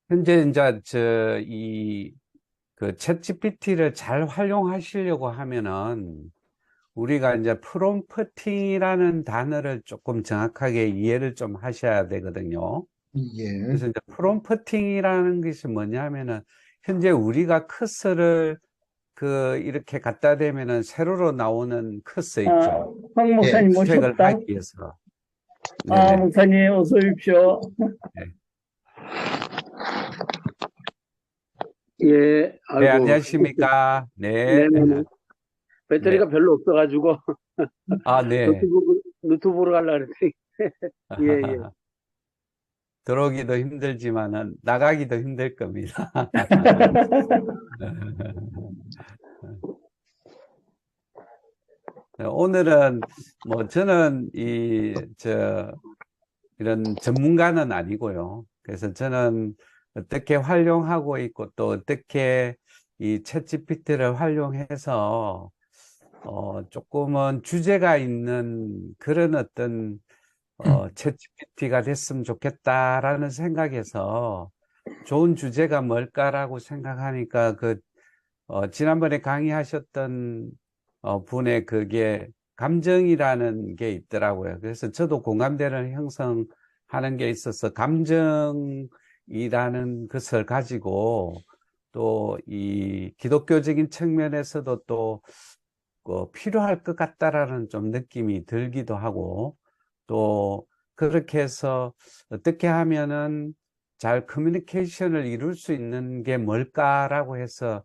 현재 이제 그 챗GPT를 잘 활용하시려고 하면은 우리가 이제 프롬프팅이라는 단어를 조금 정확하게 이해를 좀 하셔야 되거든요. 예, 그래서 이제 프롬프팅이라는 것이 뭐냐면은 현재 우리가 커서를 이렇게 갖다 대면은 세로로 나오는 커서 아, 있죠. 황 예. 목사님 수색을 모셨다. 하기 위해서. 아, 네네. 목사님 어서 오십시오. 네. 예, 네, 아이고. 안녕하십니까. 네. 네네네. 네. 배터리가 별로 없어가지고 아, 네. 노트북으로 가려고 그랬더니 예, 예. 들어오기도 힘들지만은 나가기도 힘들 겁니다. 오늘은 뭐 저는 이런 전문가는 아니고요. 그래서 저는 어떻게 활용하고 있고 또 어떻게 이 챗GPT를 활용해서 조금은 주제가 있는 그런 어떤 챗GPT가 됐으면 좋겠다라는 생각에서 좋은 주제가 뭘까라고 생각하니까 지난번에 강의하셨던 분의 그게 감정이라는 게 있더라고요. 그래서 저도 공감대를 형성하는 게 있어서 감정이라는 것을 가지고 또 이 기독교적인 측면에서도 또 필요할 것 같다라는 좀 느낌이 들기도 하고 또 그렇게 해서 어떻게 하면은 잘 커뮤니케이션을 이룰 수 있는 게 뭘까라고 해서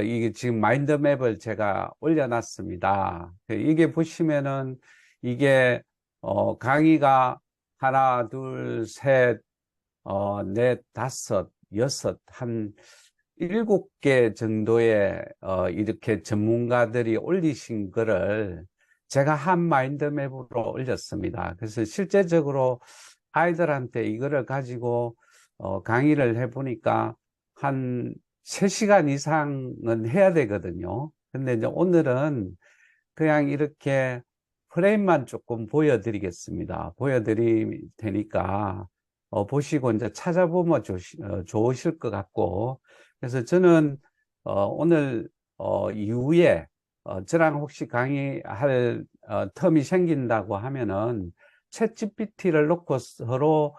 이게 지금 마인드맵을 제가 올려놨습니다. 이게 보시면은 이게 강의가 하나, 둘, 셋, 넷, 다섯, 여섯, 한 7개 정도의 이렇게 전문가들이 올리신 거를 제가 한 마인드맵으로 올렸습니다. 그래서 실제적으로 아이들한테 이거를 가지고 강의를 해보니까 한 3시간 이상은 해야 되거든요. 근데 이제 오늘은 그냥 이렇게 프레임만 조금 보여드리겠습니다. 보여드릴 테니까 보시고 이제 찾아보면 좋으실 것 같고 그래서 저는 오늘 이후에 저랑 혹시 강의할 텀이 생긴다고 하면은 챗 GPT를 놓고 서로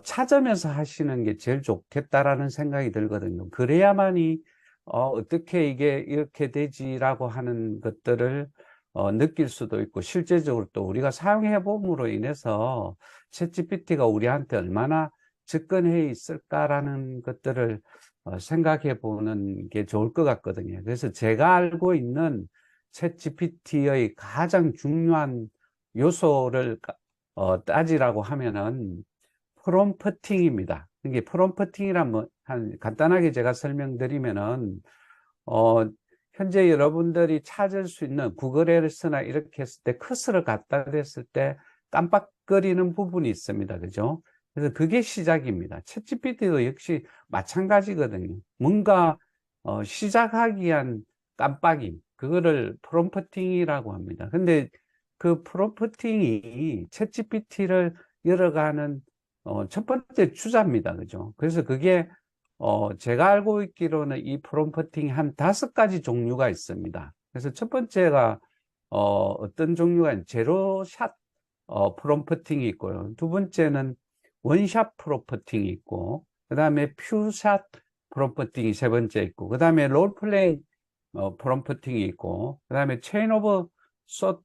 찾으면서 하시는 게 제일 좋겠다라는 생각이 들거든요. 그래야만이 어떻게 이게 이렇게 되지라고 하는 것들을 느낄 수도 있고 실제적으로 또 우리가 사용해 봄으로 인해서 챗GPT가 우리한테 얼마나 접근해 있을까라는 것들을 생각해 보는 게 좋을 것 같거든요. 그래서 제가 알고 있는 챗GPT의 가장 중요한 요소를 따지라고 하면은 프롬프팅입니다. 이게 프롬프팅이란 간단하게 제가 설명드리면은 어, 현재 여러분들이 찾을 수 있는 구글에서나 이렇게 했을 때 커서를 갖다 댔을 때 깜빡거리는 부분이 있습니다. 그죠? 그래서 그게 시작입니다. 챗GPT도 역시 마찬가지거든요. 뭔가 시작하기 위한 깜빡임, 그거를 프롬프팅이라고 합니다. 근데 그 프롬프팅이 챗GPT를 열어가는 첫 번째 주자입니다. 그죠? 그래서 그게 제가 알고 있기로는 이 프롬프팅이 한 5가지 종류가 있습니다. 그래서 첫 번째가 어떤 종류가 제로샷 프롬프팅이 있고요. 두 번째는 원샷 프롬프팅이 있고, 그 다음에 퓨샷 프롬프팅이 세 번째 있고, 그 다음에 롤플레이 프롬프팅이 있고, 그 다음에 체인 오브 숏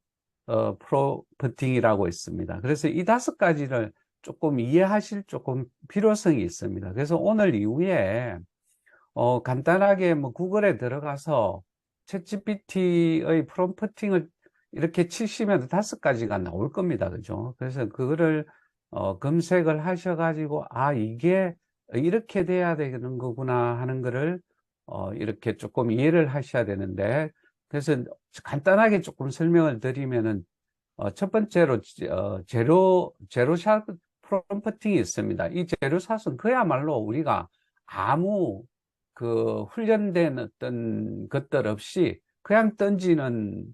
프롬프팅이라고 있습니다. 그래서 이 5가지를 조금 이해하실 조금 필요성이 있습니다. 그래서 오늘 이후에 간단하게 뭐 구글에 들어가서 챗GPT의 프롬프팅을 이렇게 치시면 5가지가 나올 겁니다. 그죠? 그래서 그거를 검색을 하셔가지고 아 이게 이렇게 돼야 되는 거구나 하는 거를 이렇게 조금 이해를 하셔야 되는데 그래서 간단하게 조금 설명을 드리면은 첫 번째로 제로샷 프롬프팅이 있습니다. 이 제로샷은 그야말로 우리가 아무 훈련된 어떤 것들 없이 그냥 던지는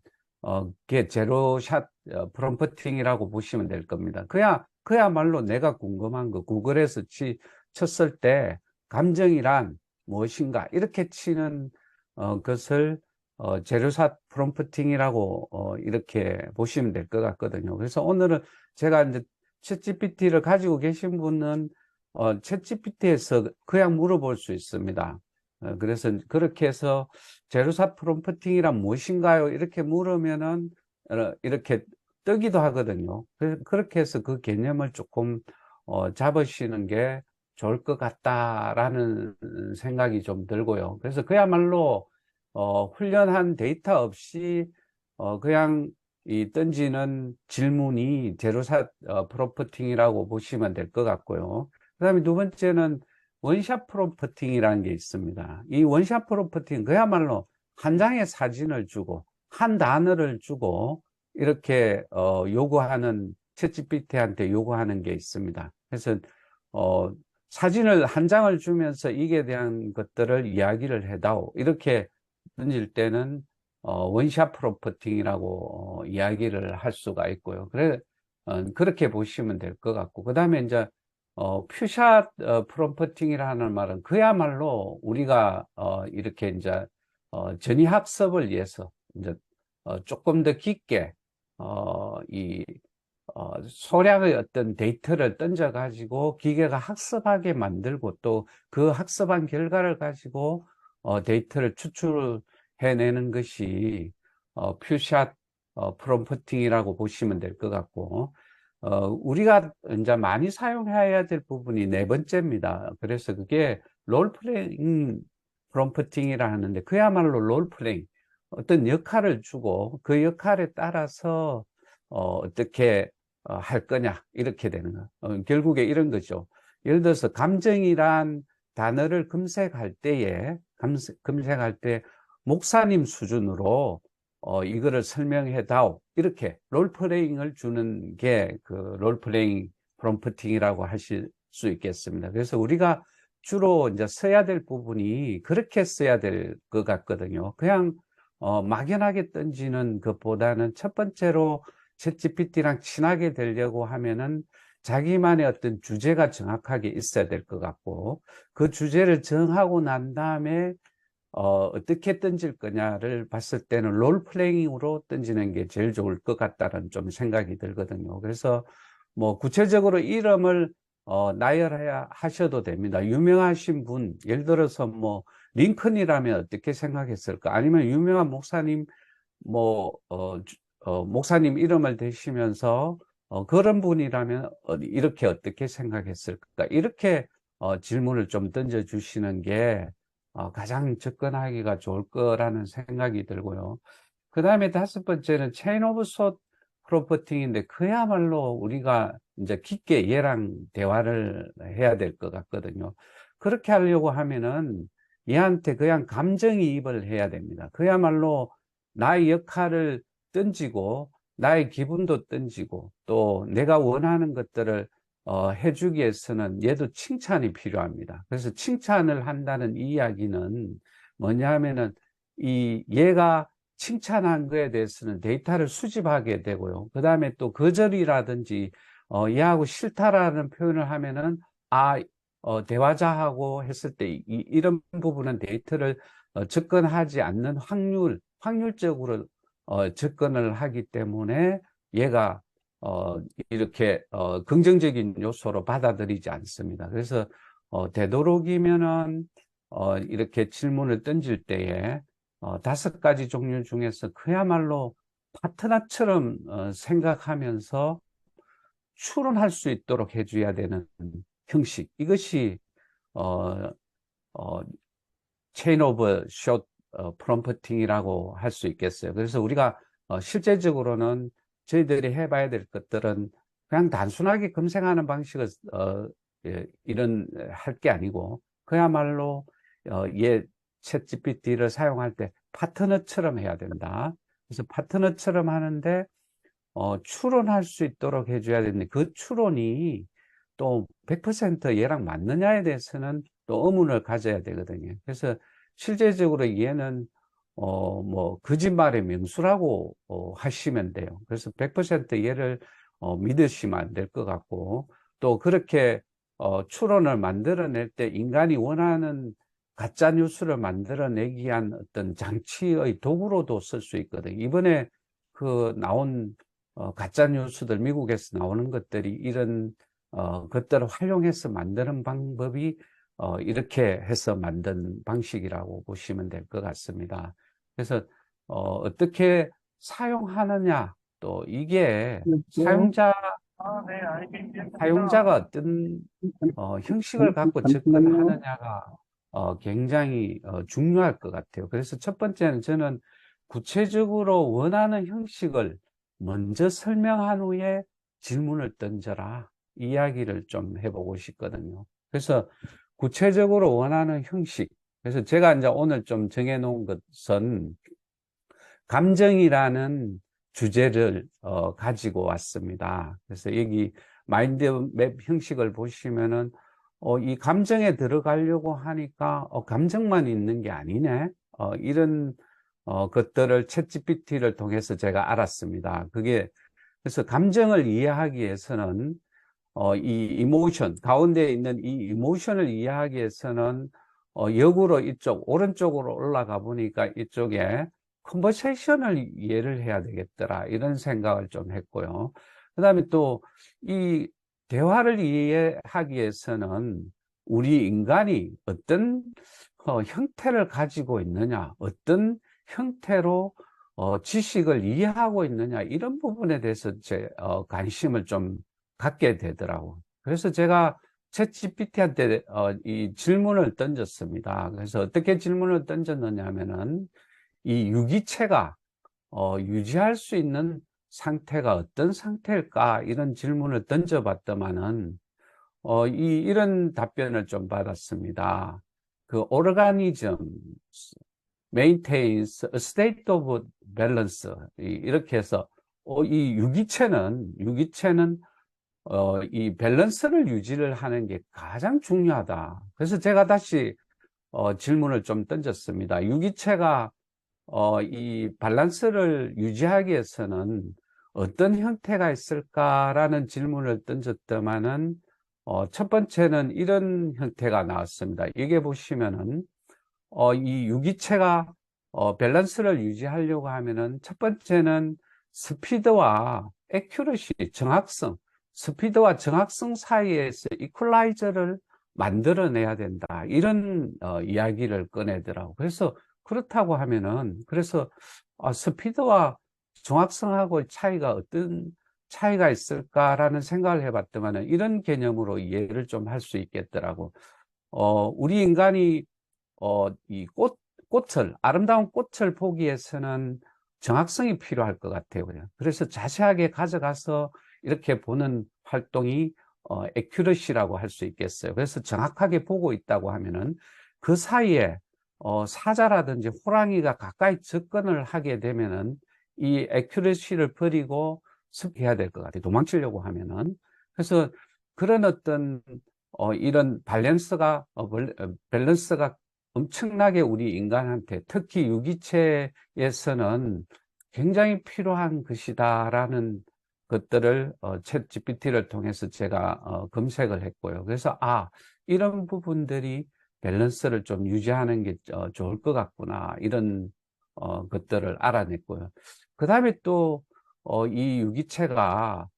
게 제로샷 프롬프팅이라고 보시면 될 겁니다. 그야말로 내가 궁금한 거 구글에서 쳤을 때 감정이란 무엇인가 이렇게 치는 것을 재료사 프롬프팅이라고 이렇게 보시면 될 것 같거든요. 그래서 오늘은 제가 이제 챗GPT를 가지고 계신 분은 챗GPT에서 그냥 물어볼 수 있습니다. 그래서 그렇게 해서 재료사 프롬프팅이란 무엇인가요? 이렇게 물으면은 이렇게 뜨기도 하거든요. 그렇게 해서 그 개념을 조금 잡으시는 게 좋을 것 같다라는 생각이 좀 들고요. 그래서 그야말로 훈련한 데이터 없이 그냥 이 던지는 질문이 제로사 프롬프팅이라고 보시면 될 것 같고요. 그 다음에 두 번째는 원샷 프롬프팅이라는 게 있습니다. 이 원샷 프롬프팅 그야말로 한 장의 사진을 주고 한 단어를 주고 이렇게 요구하는 챗GPT한테 요구하는 게 있습니다. 그래서 사진을 한 장을 주면서 이게 대한 것들을 이야기를 해다오 이렇게 던질 때는 원샷 프롬프팅이라고 이야기를 할 수가 있고요. 그렇게 보시면 될 것 같고, 그 다음에 이제 퓨샷 프롬프팅이라는 말은 그야말로 우리가 이렇게 이제 전위 학습을 위해서 이제 조금 더 깊게 이 소량의 어떤 데이터를 던져 가지고 기계가 학습하게 만들고 또 그 학습한 결과를 가지고 데이터를 추출해내는 것이 퓨샷 프롬프팅이라고 보시면 될 것 같고, 우리가 이제 많이 사용해야 될 부분이 네 번째입니다. 그래서 그게 롤플레잉 프롬프팅이라 하는데 그야말로 롤플레잉 어떤 역할을 주고 그 역할에 따라서 어떻게 할 거냐 이렇게 되는 거. 결국에 이런 거죠. 예를 들어서 감정이란 단어를 검색할 때에 검색할 때 목사님 수준으로 이거를 설명해 다오 이렇게 롤플레잉을 주는 게 그 롤플레잉 프롬프팅이라고 하실 수 있겠습니다. 그래서 우리가 주로 이제 써야 될 부분이 그렇게 써야 될 것 같거든요. 그냥 막연하게 던지는 것보다는 첫 번째로 챗GPT랑 친하게 되려고 하면은 자기만의 어떤 주제가 정확하게 있어야 될 것 같고, 그 주제를 정하고 난 다음에 어떻게 던질 거냐를 봤을 때는 롤플레잉으로 던지는 게 제일 좋을 것 같다는 좀 생각이 들거든요. 그래서 뭐 구체적으로 이름을 나열해야 하셔도 됩니다. 유명하신 분, 예를 들어서 뭐 링컨이라면 어떻게 생각했을까? 아니면 유명한 목사님 뭐 목사님 이름을 대시면서 그런 분이라면 이렇게 어떻게 생각했을까? 이렇게 질문을 좀 던져 주시는 게 가장 접근하기가 좋을 거라는 생각이 들고요. 그 다음에 다섯 번째는 체인 오브 소 프로퍼팅인데 그야말로 우리가 이제 깊게 얘랑 대화를 해야 될 것 같거든요. 그렇게 하려고 하면은 얘한테 그냥 감정이입을 해야 됩니다. 그야말로 나의 역할을 던지고 나의 기분도 던지고 또 내가 원하는 것들을 해주기 위해서는 얘도 칭찬이 필요합니다. 그래서 칭찬을 한다는 이야기는 뭐냐 하면은 이 얘가 칭찬한 거에 대해서는 데이터를 수집하게 되고요. 그 다음에 또 거절이라든지 얘하고 싫다라는 표현을 하면은 대화자하고 했을 때 이런 부분은 데이터를 접근하지 않는 확률적으로 접근을 하기 때문에 얘가 이렇게 긍정적인 요소로 받아들이지 않습니다. 그래서 되도록이면은 이렇게 질문을 던질 때에 다섯 가지 종류 중에서 그야말로 파트너처럼 생각하면서 추론할 수 있도록 해줘야 되는 형식. 이것이 어, 어, 체인 오브 숏 프롬프팅이라고 할 수 있겠어요. 그래서 우리가 실제적으로는 저희들이 해봐야 될 것들은 그냥 단순하게 검색하는 방식을 이런 할 게 아니고 그야말로 챗 GPT를 사용할 때 파트너처럼 해야 된다. 그래서 파트너처럼 하는데 추론할 수 있도록 해줘야 되는데 그 추론이 또 100% 얘랑 맞느냐에 대해서는 또 의문을 가져야 되거든요. 그래서 실제적으로 얘는 뭐 거짓말의 명수라고 하시면 돼요. 그래서 100% 얘를 믿으시면 안 될 것 같고 또 그렇게 추론을 만들어낼 때 인간이 원하는 가짜 뉴스를 만들어내기 위한 어떤 장치의 도구로도 쓸 수 있거든요. 이번에 그 나온 가짜 뉴스들, 미국에서 나오는 것들이 이런 것들을 활용해서 만드는 방법이 이렇게 해서 만든 방식이라고 보시면 될 것 같습니다. 그래서 어떻게 사용하느냐, 또 이게 여보세요? 사용자가 어떤 형식을 갖고 잠깐만요. 접근하느냐가 굉장히 중요할 것 같아요. 그래서 첫 번째는 저는 구체적으로 원하는 형식을 먼저 설명한 후에 질문을 던져라. 이야기를 좀 해보고 싶거든요. 그래서 구체적으로 원하는 형식. 그래서 제가 이제 오늘 좀 정해놓은 것은 감정이라는 주제를 가지고 왔습니다. 그래서 여기 마인드맵 형식을 보시면은 이 감정에 들어가려고 하니까 감정만 있는 게 아니네. 이런 것들을 챗GPT를 통해서 제가 알았습니다. 그게 그래서 감정을 이해하기 위해서는 이 이모션 가운데 있는 이 이모션을 이해하기 위해서는 역으로 이쪽 오른쪽으로 올라가 보니까 이쪽에 컨버세이션을 이해를 해야 되겠더라 이런 생각을 좀 했고요. 그 다음에 또 이 대화를 이해하기 위해서는 우리 인간이 어떤 형태를 가지고 있느냐, 어떤 형태로 지식을 이해하고 있느냐 이런 부분에 대해서 제 관심을 좀 갖게 되더라고. 그래서 제가 챗GPT한테 이 질문을 던졌습니다. 그래서 어떻게 질문을 던졌느냐 하면은 이 유기체가 유지할 수 있는 상태가 어떤 상태일까 이런 질문을 던져봤더만은 이런 답변을 좀 받았습니다. 그 organism maintains a state of balance 이렇게 해서 이 유기체는 이 밸런스를 유지를 하는 게 가장 중요하다. 그래서 제가 다시 질문을 좀 던졌습니다. 유기체가 이 밸런스를 유지하기 위해서는 어떤 형태가 있을까라는 질문을 던졌더만은 첫 번째는 이런 형태가 나왔습니다. 이게 보시면은 이 유기체가 밸런스를 유지하려고 하면은 첫 번째는 스피드와 액큐러시, 정확성, 스피드와 정확성 사이에서 이퀄라이저를 만들어내야 된다. 이런 이야기를 꺼내더라고. 그래서 그렇다고 하면은 그래서 스피드와 정확성하고 차이가 어떤 차이가 있을까라는 생각을 해봤더만은 이런 개념으로 이해를 좀 할 수 있겠더라고. 우리 인간이 이 꽃을, 아름다운 꽃을 보기 위해서는 정확성이 필요할 것 같아요. 그래서 자세하게 가져가서 이렇게 보는 활동이 액큐러시라고 할 수 있겠어요. 그래서 정확하게 보고 있다고 하면은 그 사이에 사자라든지 호랑이가 가까이 접근을 하게 되면은 이 액큐러시를 버리고 습해야 될 것 같아요. 도망치려고 하면은. 그래서 그런 어떤 이런 밸런스가 엄청나게 우리 인간한테 특히 유기체에서는 굉장히 필요한 것이다라는 것들을 챗 GPT를 통해서 제가 검색을 했고요. 그래서 이런 부분들이 밸런스를 좀 유지하는 게 좋을 것 같구나 이런 것들을 알아냈고요. 그 다음에 또 이 유기체가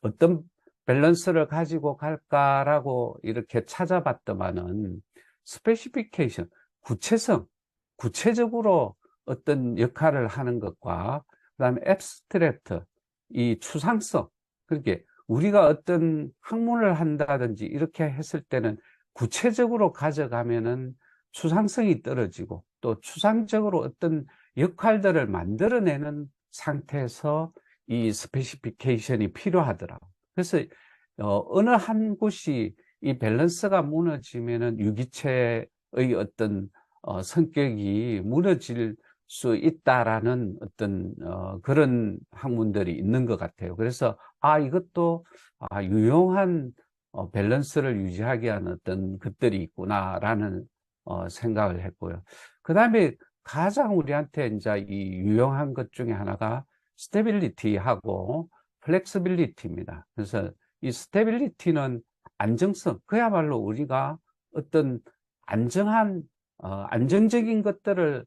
어떤 밸런스를 가지고 갈까라고 이렇게 찾아봤더만은 스페시피케이션, 구체성, 구체적으로 어떤 역할을 하는 것과 그다음에 앱스트랙트, 이 추상성, 그렇게 우리가 어떤 학문을 한다든지 이렇게 했을 때는 구체적으로 가져가면은 추상성이 떨어지고 또 추상적으로 어떤 역할들을 만들어내는 상태에서 이 스페시피케이션이 필요하더라고. 그래서 어느 한 곳이 이 밸런스가 무너지면은 유기체의 어떤 성격이 무너질 수 있다라는 어떤 그런 학문들이 있는 것 같아요. 그래서 이것도 유용한 밸런스를 유지하기 위한 어떤 것들이 있구나라는 생각을 했고요. 그 다음에 가장 우리한테 이제 이 유용한 것 중에 하나가 스테빌리티하고 플렉시빌리티입니다. 그래서 이 스테빌리티는 안정성, 그야말로 우리가 어떤 안정한, 안정적인 것들을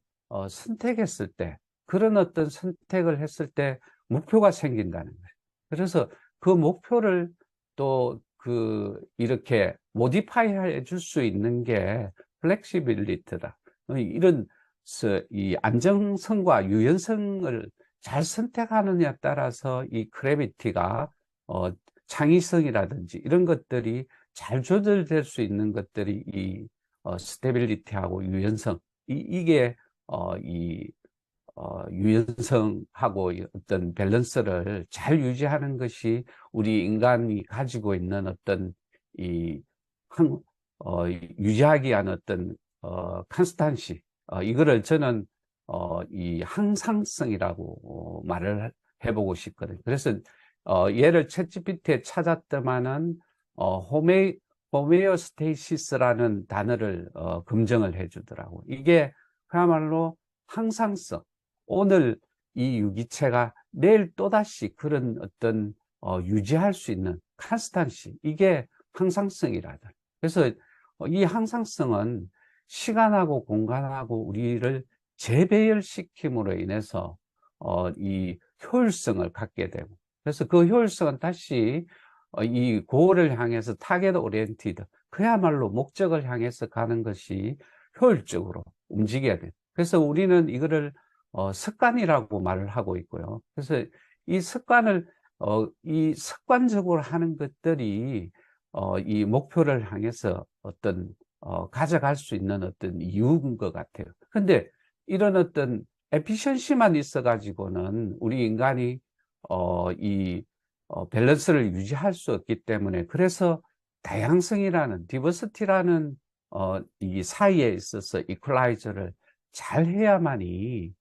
선택했을 때, 그런 어떤 선택을 했을 때 목표가 생긴다는 거예요. 그래서 그 목표를 또 이렇게 모디파이 해줄 수 있는 게 플렉시빌리티다. 이런 이 안정성과 유연성을 잘 선택하느냐에 따라서 이 크래비티가 창의성이라든지 이런 것들이 잘 조절될 수 있는 것들이 이 스테빌리티하고 유연성, 이게 이 유연성하고 어떤 밸런스를 잘 유지하는 것이 우리 인간이 가지고 있는 어떤 이 항, 유지하기 위한 어떤 컨스탄시, 이거를 저는 이 항상성이라고 말을 해보고 싶거든요. 그래서 얘를 챗GPT에 찾았더만은 호메오스테이시스라는 단어를 검증을 해주더라고. 이게 그야말로 항상성. 오늘 이 유기체가 내일 또다시 그런 어떤 유지할 수 있는 컨스탄시, 이게 항상성이라다. 그래서 이 항상성은 시간하고 공간하고 우리를 재배열시킴으로 인해서 이 효율성을 갖게 되고, 그래서 그 효율성은 다시 이 고를 향해서 타겟 오리엔티드, 그야말로 목적을 향해서 가는 것이 효율적으로 움직여야 돼요. 그래서 우리는 이거를 습관이라고 말을 하고 있고요. 그래서 이 습관을 이 습관적으로 하는 것들이 이 목표를 향해서 어떤 가져갈 수 있는 어떤 이유인 것 같아요. 근데 이런 어떤 에피션시만 있어 가지고는 우리 인간이 이 밸런스를 유지할 수 없기 때문에, 그래서 다양성이라는 디버시티라는 이 사이에 있어서 이퀄라이저를 잘 해야만이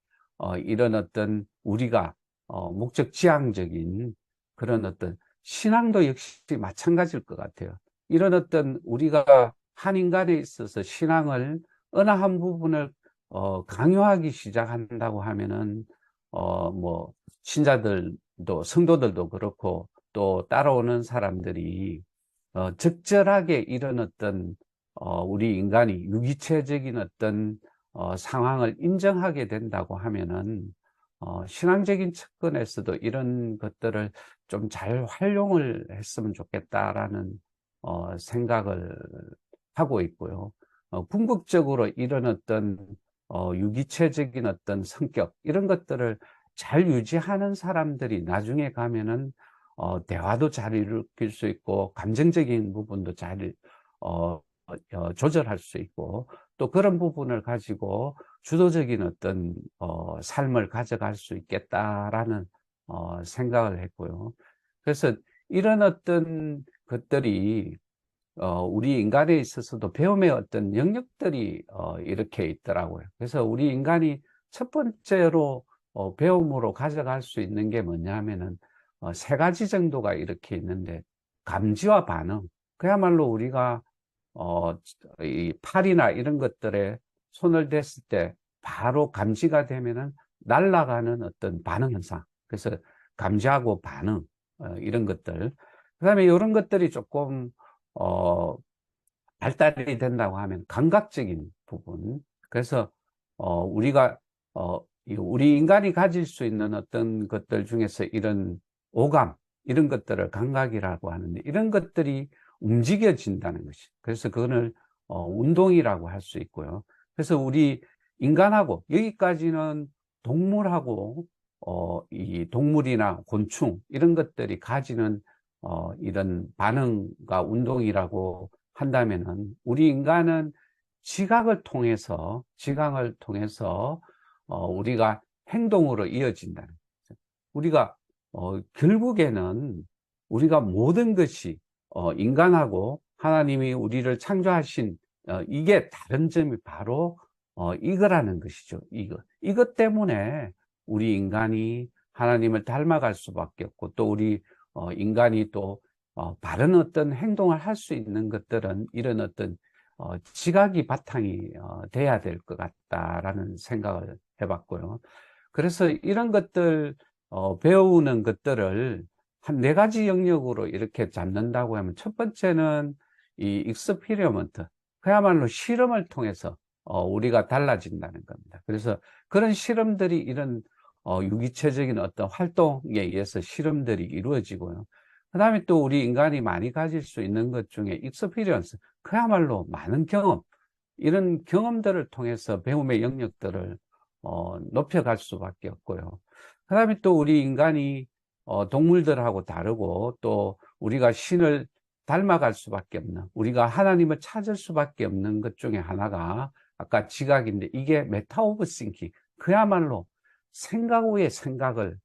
이런 어떤 우리가 목적 지향적인 그런 어떤 신앙도 역시 마찬가지일 것 같아요. 이런 어떤 우리가 한 인간에 있어서 신앙을 어느 한 부분을 강요하기 시작한다고 하면은 뭐 신자들도 성도들도 그렇고 또 따라오는 사람들이 적절하게 이런 어떤 우리 인간이 유기체적인 어떤 상황을 인정하게 된다고 하면은 신앙적인 측면에서도 이런 것들을 좀 잘 활용을 했으면 좋겠다라는 생각을 하고 있고요. 궁극적으로 이런 어떤 유기체적인 어떤 성격, 이런 것들을 잘 유지하는 사람들이 나중에 가면은 대화도 잘 일으킬 수 있고 감정적인 부분도 잘 조절할 수 있고, 또 그런 부분을 가지고 주도적인 어떤 삶을 가져갈 수 있겠다라는 생각을 했고요. 그래서 이런 어떤 것들이 우리 인간에 있어서도 배움의 어떤 영역들이 이렇게 있더라고요. 그래서 우리 인간이 첫 번째로 배움으로 가져갈 수 있는 게 뭐냐 하면은 세 가지 정도가 이렇게 있는데, 감지와 반응, 그야말로 우리가 이 팔이나 이런 것들에 손을 댔을 때 바로 감지가 되면은 날아가는 어떤 반응 현상. 그래서 감지하고 반응, 이런 것들. 그 다음에 이런 것들이 조금 발달이 된다고 하면 감각적인 부분. 그래서 우리가 우리 인간이 가질 수 있는 어떤 것들 중에서 이런 오감, 이런 것들을 감각이라고 하는데, 이런 것들이 움직여진다는 것이. 그래서 그거를 운동이라고 할 수 있고요. 그래서 우리 인간하고, 여기까지는 동물하고 이 동물이나 곤충 이런 것들이 가지는 이런 반응과 운동이라고 한다면은, 우리 인간은 지각을 통해서 우리가 행동으로 이어진다는 거죠. 우리가 결국에는 우리가 모든 것이 인간하고 하나님이 우리를 창조하신 이게 다른 점이 바로 이거라는 것이죠. 이것 때문에 우리 인간이 하나님을 닮아갈 수밖에 없고, 또 우리 인간이 또 바른 어떤 행동을 할 수 있는 것들은 이런 어떤 지각이 바탕이 돼야 될 것 같다라는 생각을 해봤고요. 그래서 이런 것들 배우는 것들을 한 네 가지 영역으로 이렇게 잡는다고 하면, 첫 번째는 이 익스피리먼트, 그야말로 실험을 통해서 우리가 달라진다는 겁니다. 그래서 그런 실험들이 이런 유기체적인 어떤 활동에 의해서 실험들이 이루어지고요. 그 다음에 또 우리 인간이 많이 가질 수 있는 것 중에 익스피리언스, 그야말로 많은 경험, 이런 경험들을 통해서 배움의 영역들을 높여갈 수밖에 없고요. 그 다음에 또 우리 인간이 동물들하고 다르고 또 우리가 신을 닮아갈 수밖에 없는, 우리가 하나님을 찾을 수밖에 없는 것 중에 하나가 아까 지각인데, 이게 메타 오브 싱킹, 그야말로 생각 후에 생각을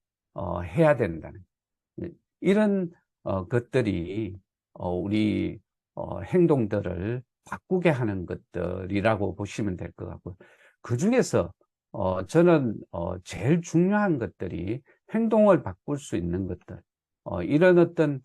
해야 된다는, 이런 것들이 우리 행동들을 바꾸게 하는 것들이라고 보시면 될 것 같고요. 그 중에서 저는 제일 중요한 것들이 행동을 바꿀 수 있는 것들, 이런 어떤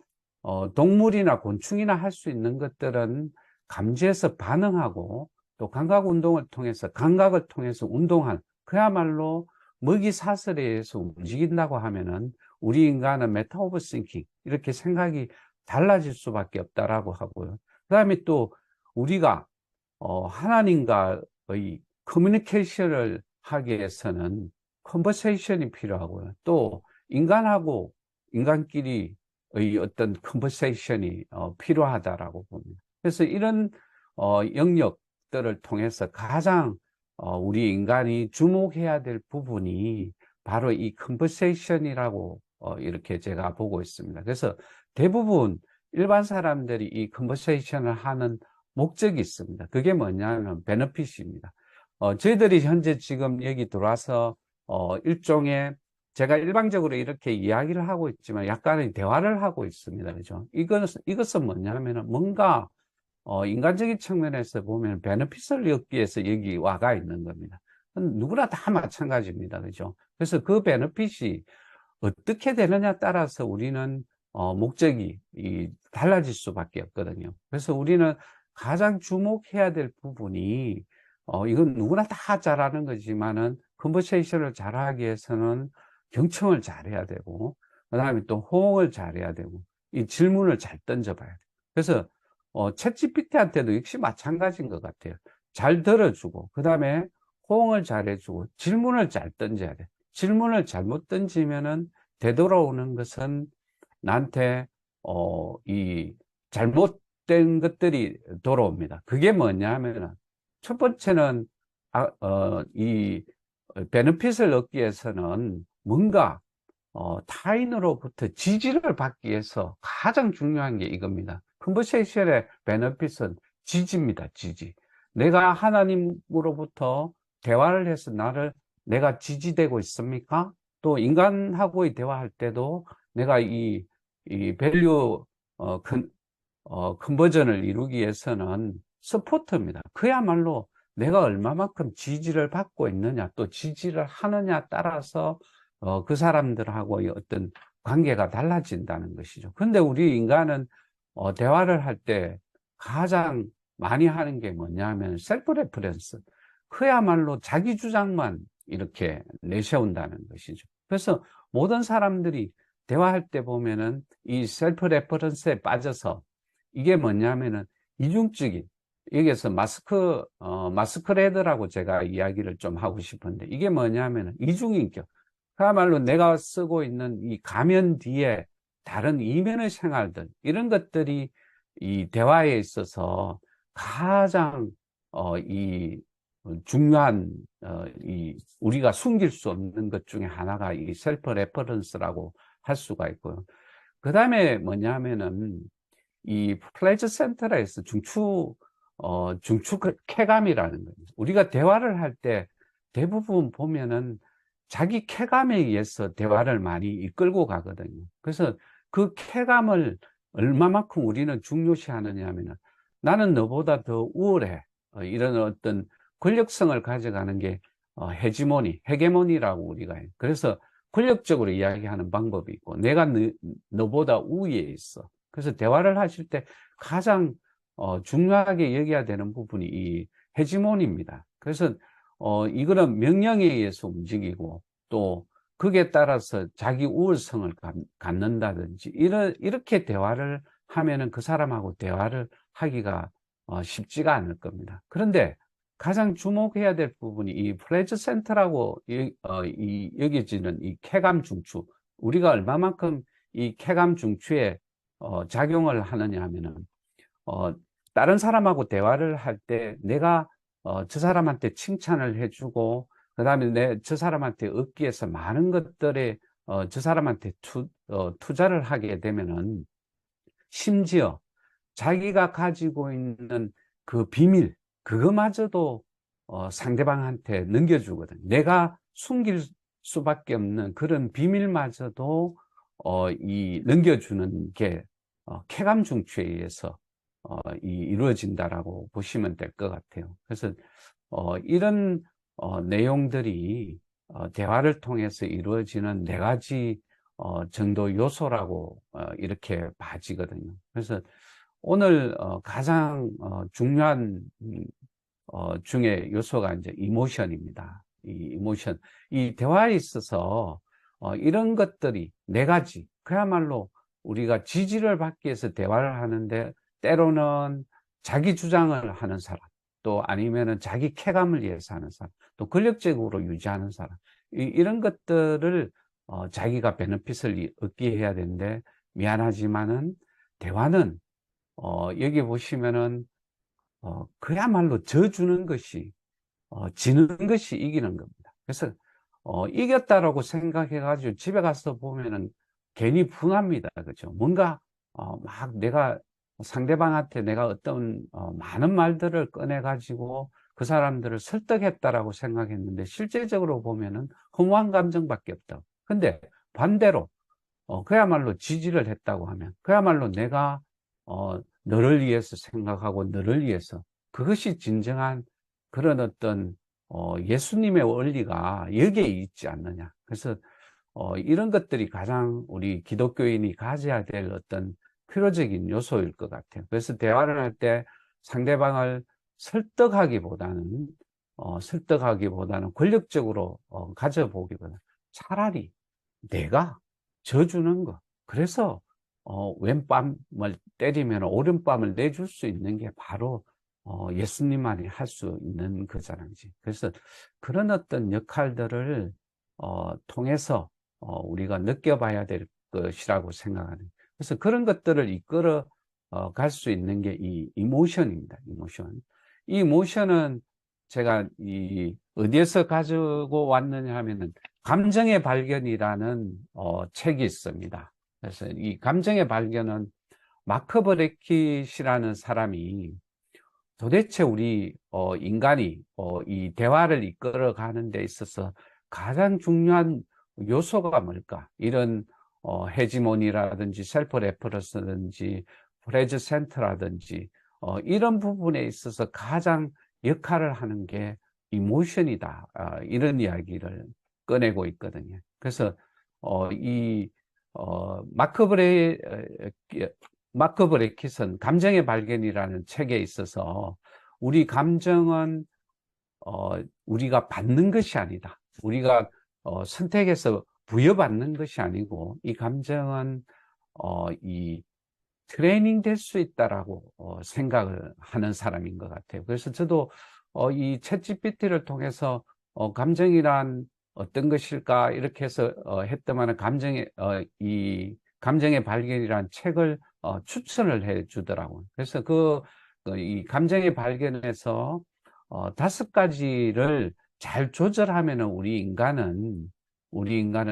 동물이나 곤충이나 할 수 있는 것들은 감지해서 반응하고, 또 감각 운동을 통해서, 감각을 통해서 운동한, 그야말로 먹이 사슬에 의해서 움직인다고 하면은 우리 인간은 메타 오브 싱킹, 이렇게 생각이 달라질 수밖에 없다라고 하고요. 그 다음에 또 우리가 하나님과의 커뮤니케이션을 하기 위해서는 컨버세이션이 필요하고요. 또 인간하고 인간끼리의 어떤 컨버세이션이 필요하다라고 봅니다. 그래서 이런 영역들을 통해서 가장 우리 인간이 주목해야 될 부분이 바로 이 컨버세이션이라고 이렇게 제가 보고 있습니다. 그래서 대부분 일반 사람들이 이 컨버세이션을 하는 목적이 있습니다. 그게 뭐냐면 베너핏입니다. 저희들이 현재 지금 여기 들어와서 일종의, 제가 일방적으로 이렇게 이야기를 하고 있지만 약간의 대화를 하고 있습니다. 그죠? 이것은 뭐냐면 뭔가 인간적인 측면에서 보면 베너핏을 얻기 위해서 여기 와가 있는 겁니다. 누구나 다 마찬가지입니다. 그죠? 그래서 그 베너핏이 어떻게 되느냐 따라서 우리는 목적이 달라질 수밖에 없거든요. 그래서 우리는 가장 주목해야 될 부분이, 이건 누구나 다 잘하는 거지만은 컨버세이션을 잘하기 위해서는 경청을 잘해야 되고, 그 다음에 또 호응을 잘해야 되고, 이 질문을 잘 던져봐야 돼요. 그래서 챗GPT한테도 역시 마찬가지인 것 같아요. 잘 들어주고, 그 다음에 호응을 잘해주고, 질문을 잘 던져야 돼. 질문을 잘못 던지면은 되돌아오는 것은 나한테 이 잘못된 것들이 돌아옵니다. 그게 뭐냐면은, 첫 번째는 이 베네핏을 얻기 위해서는 뭔가 타인으로부터 지지를 받기 위해서 가장 중요한 게 이겁니다. 컨버세이션의 베네핏은 지지입니다. 지지. 내가 하나님으로부터 대화를 해서 내가 지지되고 있습니까? 또 인간하고의 대화할 때도 내가 이 밸류 컨버전을 이루기 위해서는 서포터입니다. 그야말로 내가 얼마만큼 지지를 받고 있느냐, 또 지지를 하느냐 따라서 그 사람들하고의 어떤 관계가 달라진다는 것이죠. 근데 우리 인간은 대화를 할 때 가장 많이 하는 게 뭐냐면 셀프 레퍼런스, 그야말로 자기 주장만 이렇게 내세운다는 것이죠. 그래서 모든 사람들이 대화할 때 보면은 이 셀프 레퍼런스에 빠져서, 이게 뭐냐면은 이중적인, 여기에서 마스크레드라고 제가 이야기를 좀 하고 싶은데, 이게 뭐냐면은 이중인격, 그야말로 내가 쓰고 있는 이 가면 뒤에 다른 이면의 생활들, 이런 것들이 이 대화에 있어서 가장 이 중요한 이 우리가 숨길 수 없는 것 중에 하나가 이 셀프 레퍼런스라고 할 수가 있고요. 그 다음에 뭐냐면은 이 플레저 센터에서 중추 쾌감이라는 거예요. 우리가 대화를 할 때 대부분 보면은 자기 쾌감에 의해서 대화를 많이 이끌고 가거든요. 그래서 그 쾌감을 얼마만큼 우리는 중요시 하느냐 하면은, 나는 너보다 더 우월해. 이런 어떤 권력성을 가져가는 게 헤게모니라고 우리가 해요. 그래서 권력적으로 이야기하는 방법이 있고, 내가 너보다 우위에 있어. 그래서 대화를 하실 때 가장 중요하게 여겨야 되는 부분이 이 헤지모니입니다. 그래서 이거는 명령에 의해서 움직이고, 또 거기에 따라서 자기 우월성을 갖는다든지, 이렇게 대화를 하면은 그 사람하고 대화를 하기가 쉽지가 않을 겁니다. 그런데 가장 주목해야 될 부분이 이 플레저 센터라고 여겨지는 이 쾌감 중추, 우리가 얼마만큼 이 쾌감 중추에 작용을 하느냐 하면은 다른 사람하고 대화를 할 때 내가 저 사람한테 칭찬을 해주고 그 다음에 저 사람한테 얻기 위해서 많은 것들에 저 사람한테 투자를 하게 되면은 심지어 자기가 가지고 있는 그 비밀, 그거마저도 상대방한테 넘겨주거든. 내가 숨길 수밖에 없는 그런 비밀마저도 넘겨주는 게 쾌감 중추에 의해서 이루어진다라고 보시면 될 것 같아요. 그래서 이런 내용들이 대화를 통해서 이루어지는 네 가지 정도 요소라고 이렇게 봐지거든요. 그래서 오늘 가장 중요한 중에 요소가 이제 이모션입니다. 이 이모션, 이 대화에 있어서 이런 것들이 네 가지, 그야말로 우리가 지지를 받기 위해서 대화를 하는데 때로는 자기 주장을 하는 사람, 또 아니면은 자기 쾌감을 위해서 하는 사람, 또 권력적으로 유지하는 사람, 이런 것들을 자기가 베네핏을 얻게 해야 되는데 미안하지만은 대화는 여기 보시면은 그야말로 져주는 것이 지는 것이 이기는 겁니다. 그래서 이겼다라고 생각해 가지고 집에 가서 보면은 괜히 분합니다. 그죠? 뭔가 막 내가 상대방한테 내가 어떤 많은 말들을 꺼내 가지고 그 사람들을 설득했다라고 생각했는데 실제적으로 보면은 허무한 감정밖에 없다. 근데 반대로 그야말로 지지를 했다고 하면 그야말로 내가 너를 위해서 생각하고 너를 위해서, 그것이 진정한 그런 어떤 예수님의 원리가 여기에 있지 않느냐. 그래서 이런 것들이 가장 우리 기독교인이 가져야 될 어떤 필요적인 요소일 것 같아요. 그래서 대화를 할 때 상대방을 설득하기보다는 권력적으로 가져보기보다는 차라리 내가 져주는 거. 그래서 왼뺨을 때리면 오른뺨을 내줄 수 있는 게 바로 예수님만이 할 수 있는 거잖아요. 그래서 그런 어떤 역할들을 통해서 우리가 느껴봐야 될 것이라고 생각하는. 그래서 그런 것들을 이끌어 갈 수 있는 게 이 이모션입니다. 이모션. 이 이모션은 제가 어디에서 가지고 왔느냐 하면은 감정의 발견이라는 책이 있습니다. 그래서 이 감정의 발견은 마크 브레킷이라는 사람이 도대체 우리 인간이 이 대화를 이끌어 가는 데 있어서 가장 중요한 요소가 뭘까? 이런 헤지모니라든지 셀프 레퍼런스라든지 프레즈 센터라든지 이런 부분에 있어서 가장 역할을 하는 게 이모션이다. 이런 이야기를 꺼내고 있거든요. 그래서 이 마크 브레킷은 감정의 발견이라는 책에 있어서 우리 감정은 우리가 받는 것이 아니다. 우리가 선택해서 부여받는 것이 아니고 이 감정은 이 트레이닝 될 수 있다라고 생각을 하는 사람인 것 같아요. 그래서 저도 이 챗GPT를 통해서 감정이란 어떤 것일까 이렇게 해서 했더만은 이 감정의 발견이란 책을 추천을 해 주더라고요. 그래서 이 감정의 발견에서 5가지를 잘 조절하면은 우리 인간은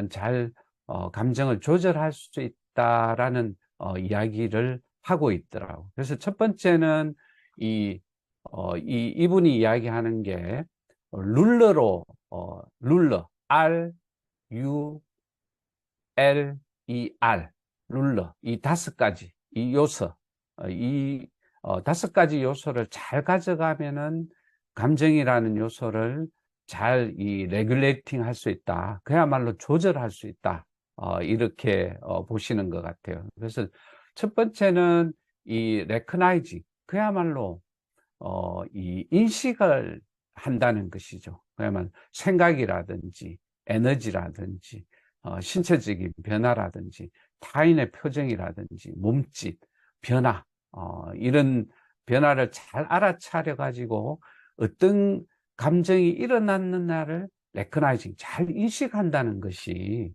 잘 감정을 조절할 수 있다라는 이야기를 하고 있더라고요. 그래서 첫 번째는 이분이 이야기하는 게 룰러, RULER, 룰러, 이 5가지, 이 요소, 이 5가지 요소를 잘 가져가면은 감정이라는 요소를 잘 레귤레이팅 할 수 있다. 그야말로 조절할 수 있다. 이렇게 보시는 것 같아요. 그래서 첫 번째는 이 레커나이징, 그야말로 이 인식을 한다는 것이죠. 그야말로 생각이라든지 에너지라든지 신체적인 변화라든지 타인의 표정이라든지 몸짓, 변화, 이런 변화를 잘 알아차려 가지고 어떤 감정이 일어났느냐를 레커나이징, 잘 인식한다는 것이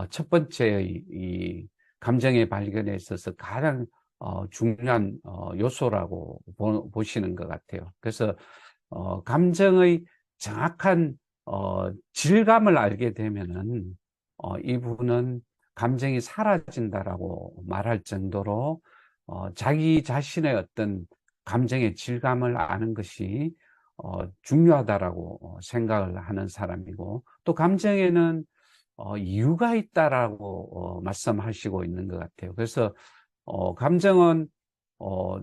첫 번째의 이 감정의 발견에 있어서 가장 중요한 요소라고 보시는 것 같아요. 그래서 감정의 정확한 질감을 알게 되면은 이분은 감정이 사라진다라고 말할 정도로 자기 자신의 어떤 감정의 질감을 아는 것이 중요하다라고 생각을 하는 사람이고, 또 감정에는 이유가 있다라고 말씀하시고 있는 것 같아요. 그래서 감정은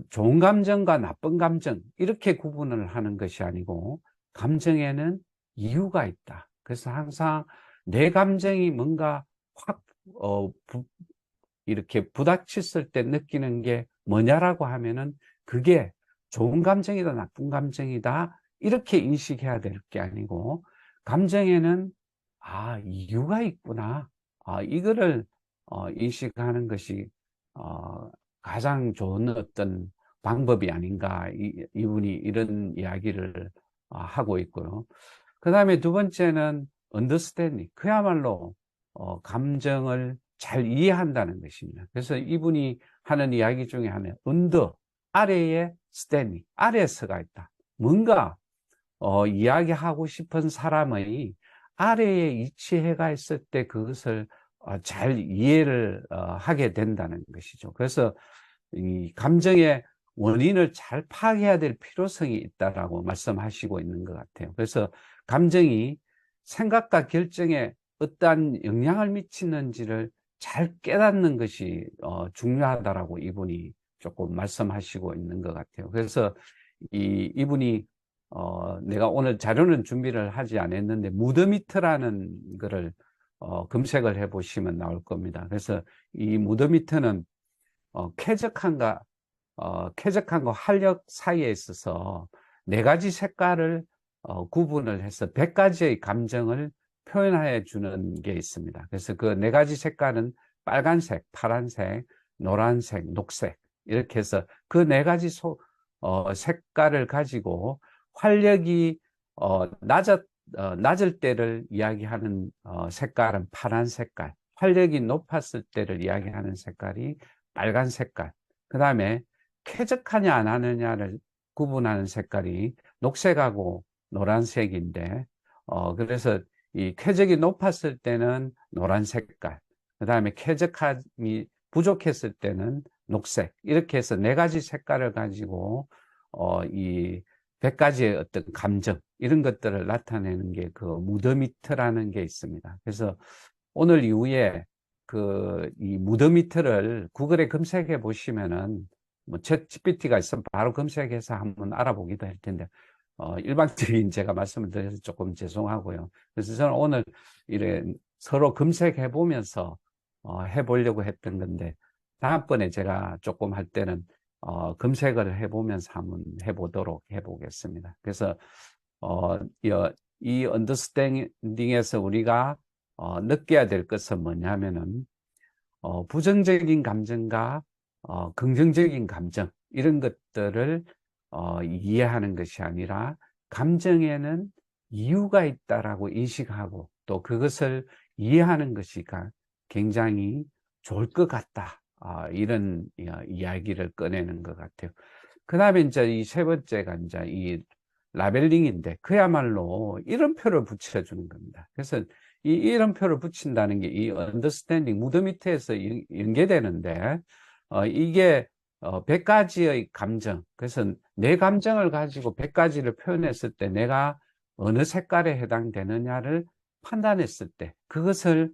좋은 감정과 나쁜 감정 이렇게 구분을 하는 것이 아니고, 감정에는 이유가 있다. 그래서 항상 내 감정이 뭔가 확 이렇게 부닥쳤을 때 느끼는 게 뭐냐라고 하면은, 그게 좋은 감정이다 나쁜 감정이다 이렇게 인식해야 될 게 아니고, 감정에는 이유가 있구나, 이거를 인식하는 것이 가장 좋은 어떤 방법이 아닌가, 이분이 이런 이야기를 하고 있고요. 그 다음에 두 번째는 understanding, 그야말로 감정을 잘 이해한다는 것입니다. 그래서 이분이 하는 이야기 중에 하나는 under, 아래에 standing, 아래에 서가 있다. 뭔가 이야기하고 싶은 사람의 아래에 위치해가 있을 때 그것을 잘 이해를 하게 된다는 것이죠. 그래서 이 감정의 원인을 잘 파악해야 될 필요성이 있다라고 말씀하시고 있는 것 같아요. 그래서 감정이 생각과 결정에 어떠한 영향을 미치는지를 잘 깨닫는 것이 중요하다라고 이분이 조금 말씀하시고 있는 것 같아요. 그래서 이분이 내가 오늘 자료는 준비를 하지 않았는데, 무드미터라는 거를 검색을 해 보시면 나올 겁니다. 그래서 이 무드미터는 쾌적함과 활력 사이에 있어서 네 가지 색깔을 구분을 해서 100가지의 감정을 표현해 주는 게 있습니다. 그래서 그 네 가지 색깔은 빨간색, 파란색, 노란색, 녹색, 이렇게 해서 그 네 가지 색깔을 가지고 활력이 낮을 때를 이야기하는 색깔은 파란 색깔, 활력이 높았을 때를 이야기하는 색깔이 빨간 색깔, 그 다음에 쾌적하냐 안 하느냐를 구분하는 색깔이 녹색하고 노란색인데, 그래서 이 쾌적이 높았을 때는 노란 색깔, 그 다음에 쾌적함이 부족했을 때는 녹색, 이렇게 해서 네 가지 색깔을 가지고 이 100가지의 어떤 감정, 이런 것들을 나타내는 게 그 무더미터라는 게 있습니다. 그래서 오늘 이후에 이 무더미터를 구글에 검색해 보시면은, 뭐 챗GPT가 있으면 바로 검색해서 한번 알아보기도 할 텐데, 일방적인 제가 말씀을 드려서 조금 죄송하고요. 그래서 저는 오늘 이래 서로 검색해 보면서 해보려고 했던 건데, 다음번에 제가 조금 할 때는 검색을 해보면서 한번 해보겠습니다. 그래서 이 언더스탠딩에서 우리가 느껴야 될 것은 뭐냐면은, 부정적인 감정과 긍정적인 감정, 이런 것들을 이해하는 것이 아니라, 감정에는 이유가 있다라고 인식하고 또 그것을 이해하는 것이 굉장히 좋을 것 같다, 이런 이야기를 꺼내는 것 같아요. 그 다음에 이제 이 세 번째가 이제 이 라벨링인데, 그야말로 이름표를 붙여주는 겁니다. 그래서 이 이름표를 붙인다는 게 이 언더스탠딩, 무드 밑에서 연계되는데, 이게 100가지의 감정, 그래서 내 감정을 가지고 100가지를 표현했을 때 내가 어느 색깔에 해당되느냐를 판단했을 때, 그것을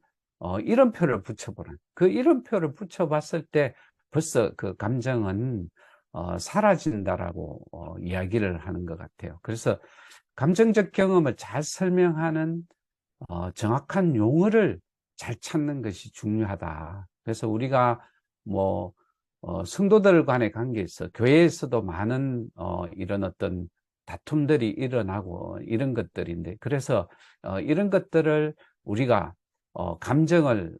이름표를 붙여보는, 그 이름표를 붙여봤을 때 벌써 그 감정은 사라진다라고 이야기를 하는 것 같아요. 그래서 감정적 경험을 잘 설명하는 정확한 용어를 잘 찾는 것이 중요하다. 그래서 우리가 뭐 성도들 간의 관계에서 교회에서도 많은 이런 어떤 다툼들이 일어나고 이런 것들인데, 그래서 이런 것들을 우리가 감정을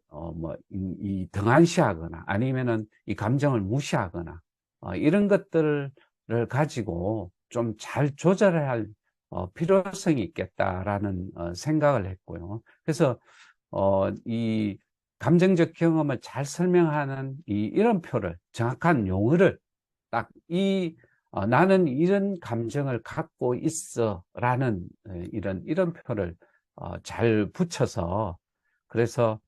등한시하거나 아니면은 이 감정을 무시하거나 이런 것들을 가지고 좀 잘 조절해야 할 필요성이 있겠다라는 생각을 했고요. 그래서 이 감정적 경험을 잘 설명하는 이 이름표를, 정확한 용어를 딱 나는 이런 감정을 갖고 있어 라는 이런 이름표를 잘 붙여서, 그래서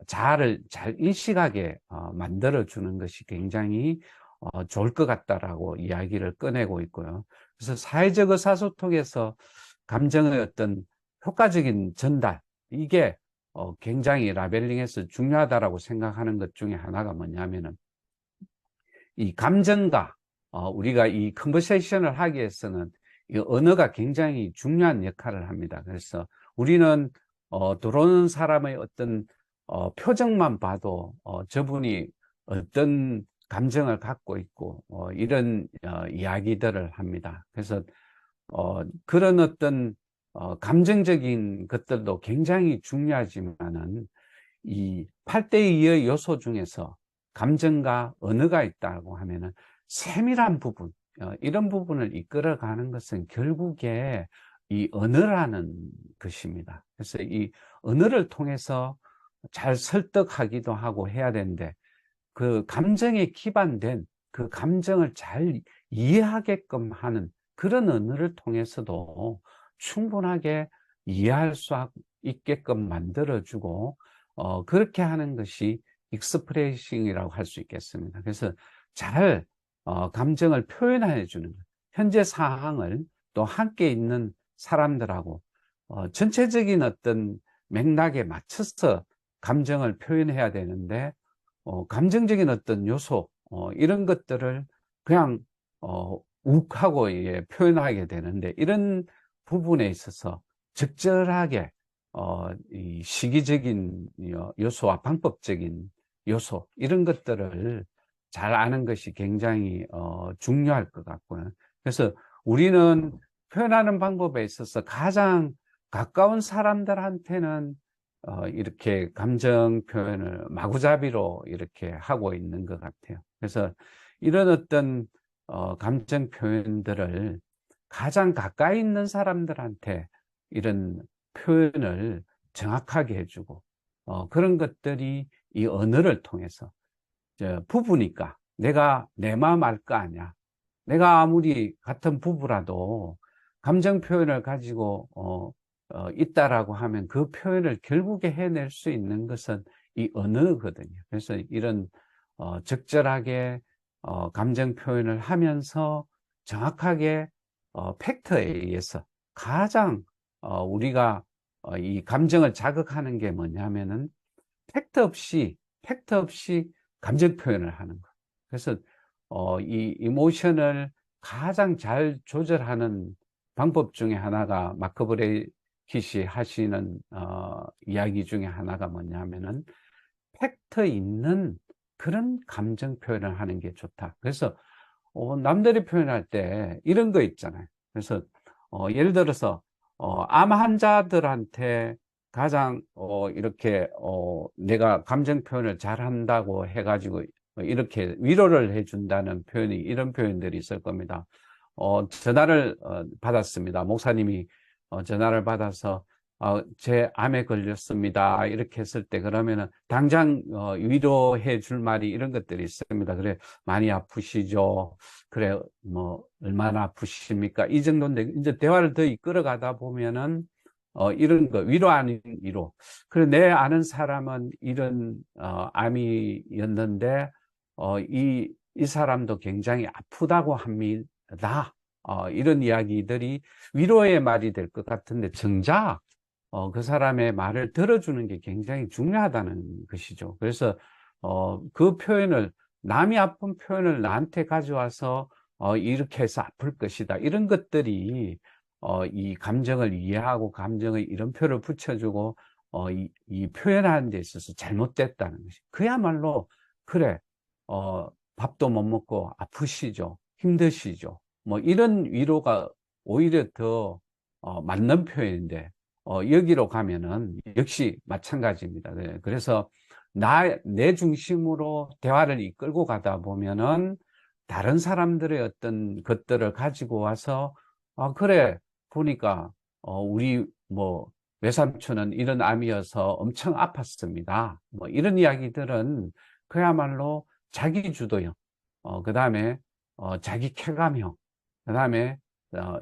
자아를 잘 인식하게 만들어 주는 것이 굉장히 좋을 것 같다라고 이야기를 꺼내고 있고요. 그래서 사회적 의사소통에서 감정의 어떤 효과적인 전달, 이게 굉장히 라벨링에서 중요하다라고 생각하는 것 중에 하나가 뭐냐면은, 이 감정과 우리가 이 컨버세이션을 하기 위해서는 이 언어가 굉장히 중요한 역할을 합니다. 그래서 우리는 들어오는 사람의 어떤 표정만 봐도 저분이 어떤 감정을 갖고 있고 이런 이야기들을 합니다. 그래서 그런 어떤 감정적인 것들도 굉장히 중요하지만은, 이 8대2의 요소 중에서 감정과 언어가 있다고 하면은 세밀한 부분, 이런 부분을 이끌어가는 것은 결국에 이 언어라는 것입니다. 그래서 이 언어를 통해서 잘 설득하기도 하고 해야 되는데, 그 감정에 기반된 그 감정을 잘 이해하게끔 하는 그런 언어를 통해서도 충분하게 이해할 수 있게끔 만들어주고, 그렇게 하는 것이 익스프레싱이라고 할 수 있겠습니다. 그래서 잘 감정을 표현해 주는 것, 현재 상황을 또 함께 있는 사람들하고 전체적인 어떤 맥락에 맞춰서 감정을 표현해야 되는데, 감정적인 어떤 요소, 이런 것들을 그냥, 욱하고 표현하게 되는데, 이런 부분에 있어서 적절하게, 이 시기적인 요소와 방법적인 요소, 이런 것들을 잘 아는 것이 굉장히, 중요할 것 같고요. 그래서 우리는 표현하는 방법에 있어서 가장 가까운 사람들한테는 이렇게 감정 표현을 마구잡이로 이렇게 하고 있는 것 같아요. 그래서 이런 어떤 감정 표현들을 가장 가까이 있는 사람들한테 이런 표현을 정확하게 해주고, 그런 것들이 이 언어를 통해서, 부부니까 내가 내 마음 알 거 아니야. 내가 아무리 같은 부부라도 감정 표현을 가지고 있다라고 하면 그 표현을 결국에 해낼 수 있는 것은 이 언어거든요. 그래서 이런 적절하게 감정 표현을 하면서 정확하게 팩트에 의해서 가장 우리가 이 감정을 자극하는 게 뭐냐면은 팩트 없이 감정 표현을 하는 거. 그래서 이 이모션을 가장 잘 조절하는 방법 중에 하나가, 마크 브레이킷이 하시는 이야기 중에 하나가 뭐냐면은 팩트 있는 그런 감정 표현을 하는 게 좋다. 그래서 남들이 표현할 때 이런 거 있잖아요. 그래서 예를 들어서 암 환자들한테 가장 이렇게 내가 감정 표현을 잘한다고 해가지고 이렇게 위로를 해준다는 표현이, 이런 표현들이 있을 겁니다. 전화를 받았습니다. 목사님이 전화를 받아서 제 암에 걸렸습니다, 이렇게 했을 때, 그러면은 당장 위로해 줄 말이 이런 것들이 있습니다. 그래, 많이 아프시죠? 그래, 뭐 얼마나 아프십니까? 이 정도인데, 이제 대화를 더 이끌어가다 보면은 이런 거, 위로 아닌 위로. 그래, 내 아는 사람은 이런 암이었는데 이 사람도 굉장히 아프다고 합니다. 이런 이야기들이 위로의 말이 될 것 같은데, 정작 그 사람의 말을 들어주는 게 굉장히 중요하다는 것이죠. 그래서 그 표현을, 남이 아픈 표현을 나한테 가져와서 이렇게 해서 아플 것이다, 이런 것들이 이 감정을 이해하고 감정의 이름표를 붙여주고 이 표현하는 데 있어서 잘못됐다는 것이, 그야말로 그래, 밥도 못 먹고 아프시죠, 힘드시죠, 뭐 이런 위로가 오히려 더 맞는 표현인데, 여기로 가면은 역시 마찬가지입니다. 네, 그래서 내 중심으로 대화를 이끌고 가다 보면은 다른 사람들의 어떤 것들을 가지고 와서, 아, 그래, 보니까, 우리 뭐, 외삼촌은 이런 암이어서 엄청 아팠습니다. 뭐, 이런 이야기들은 그야말로 자기 주도형, 그 다음에, 자기 쾌감형, 그 다음에,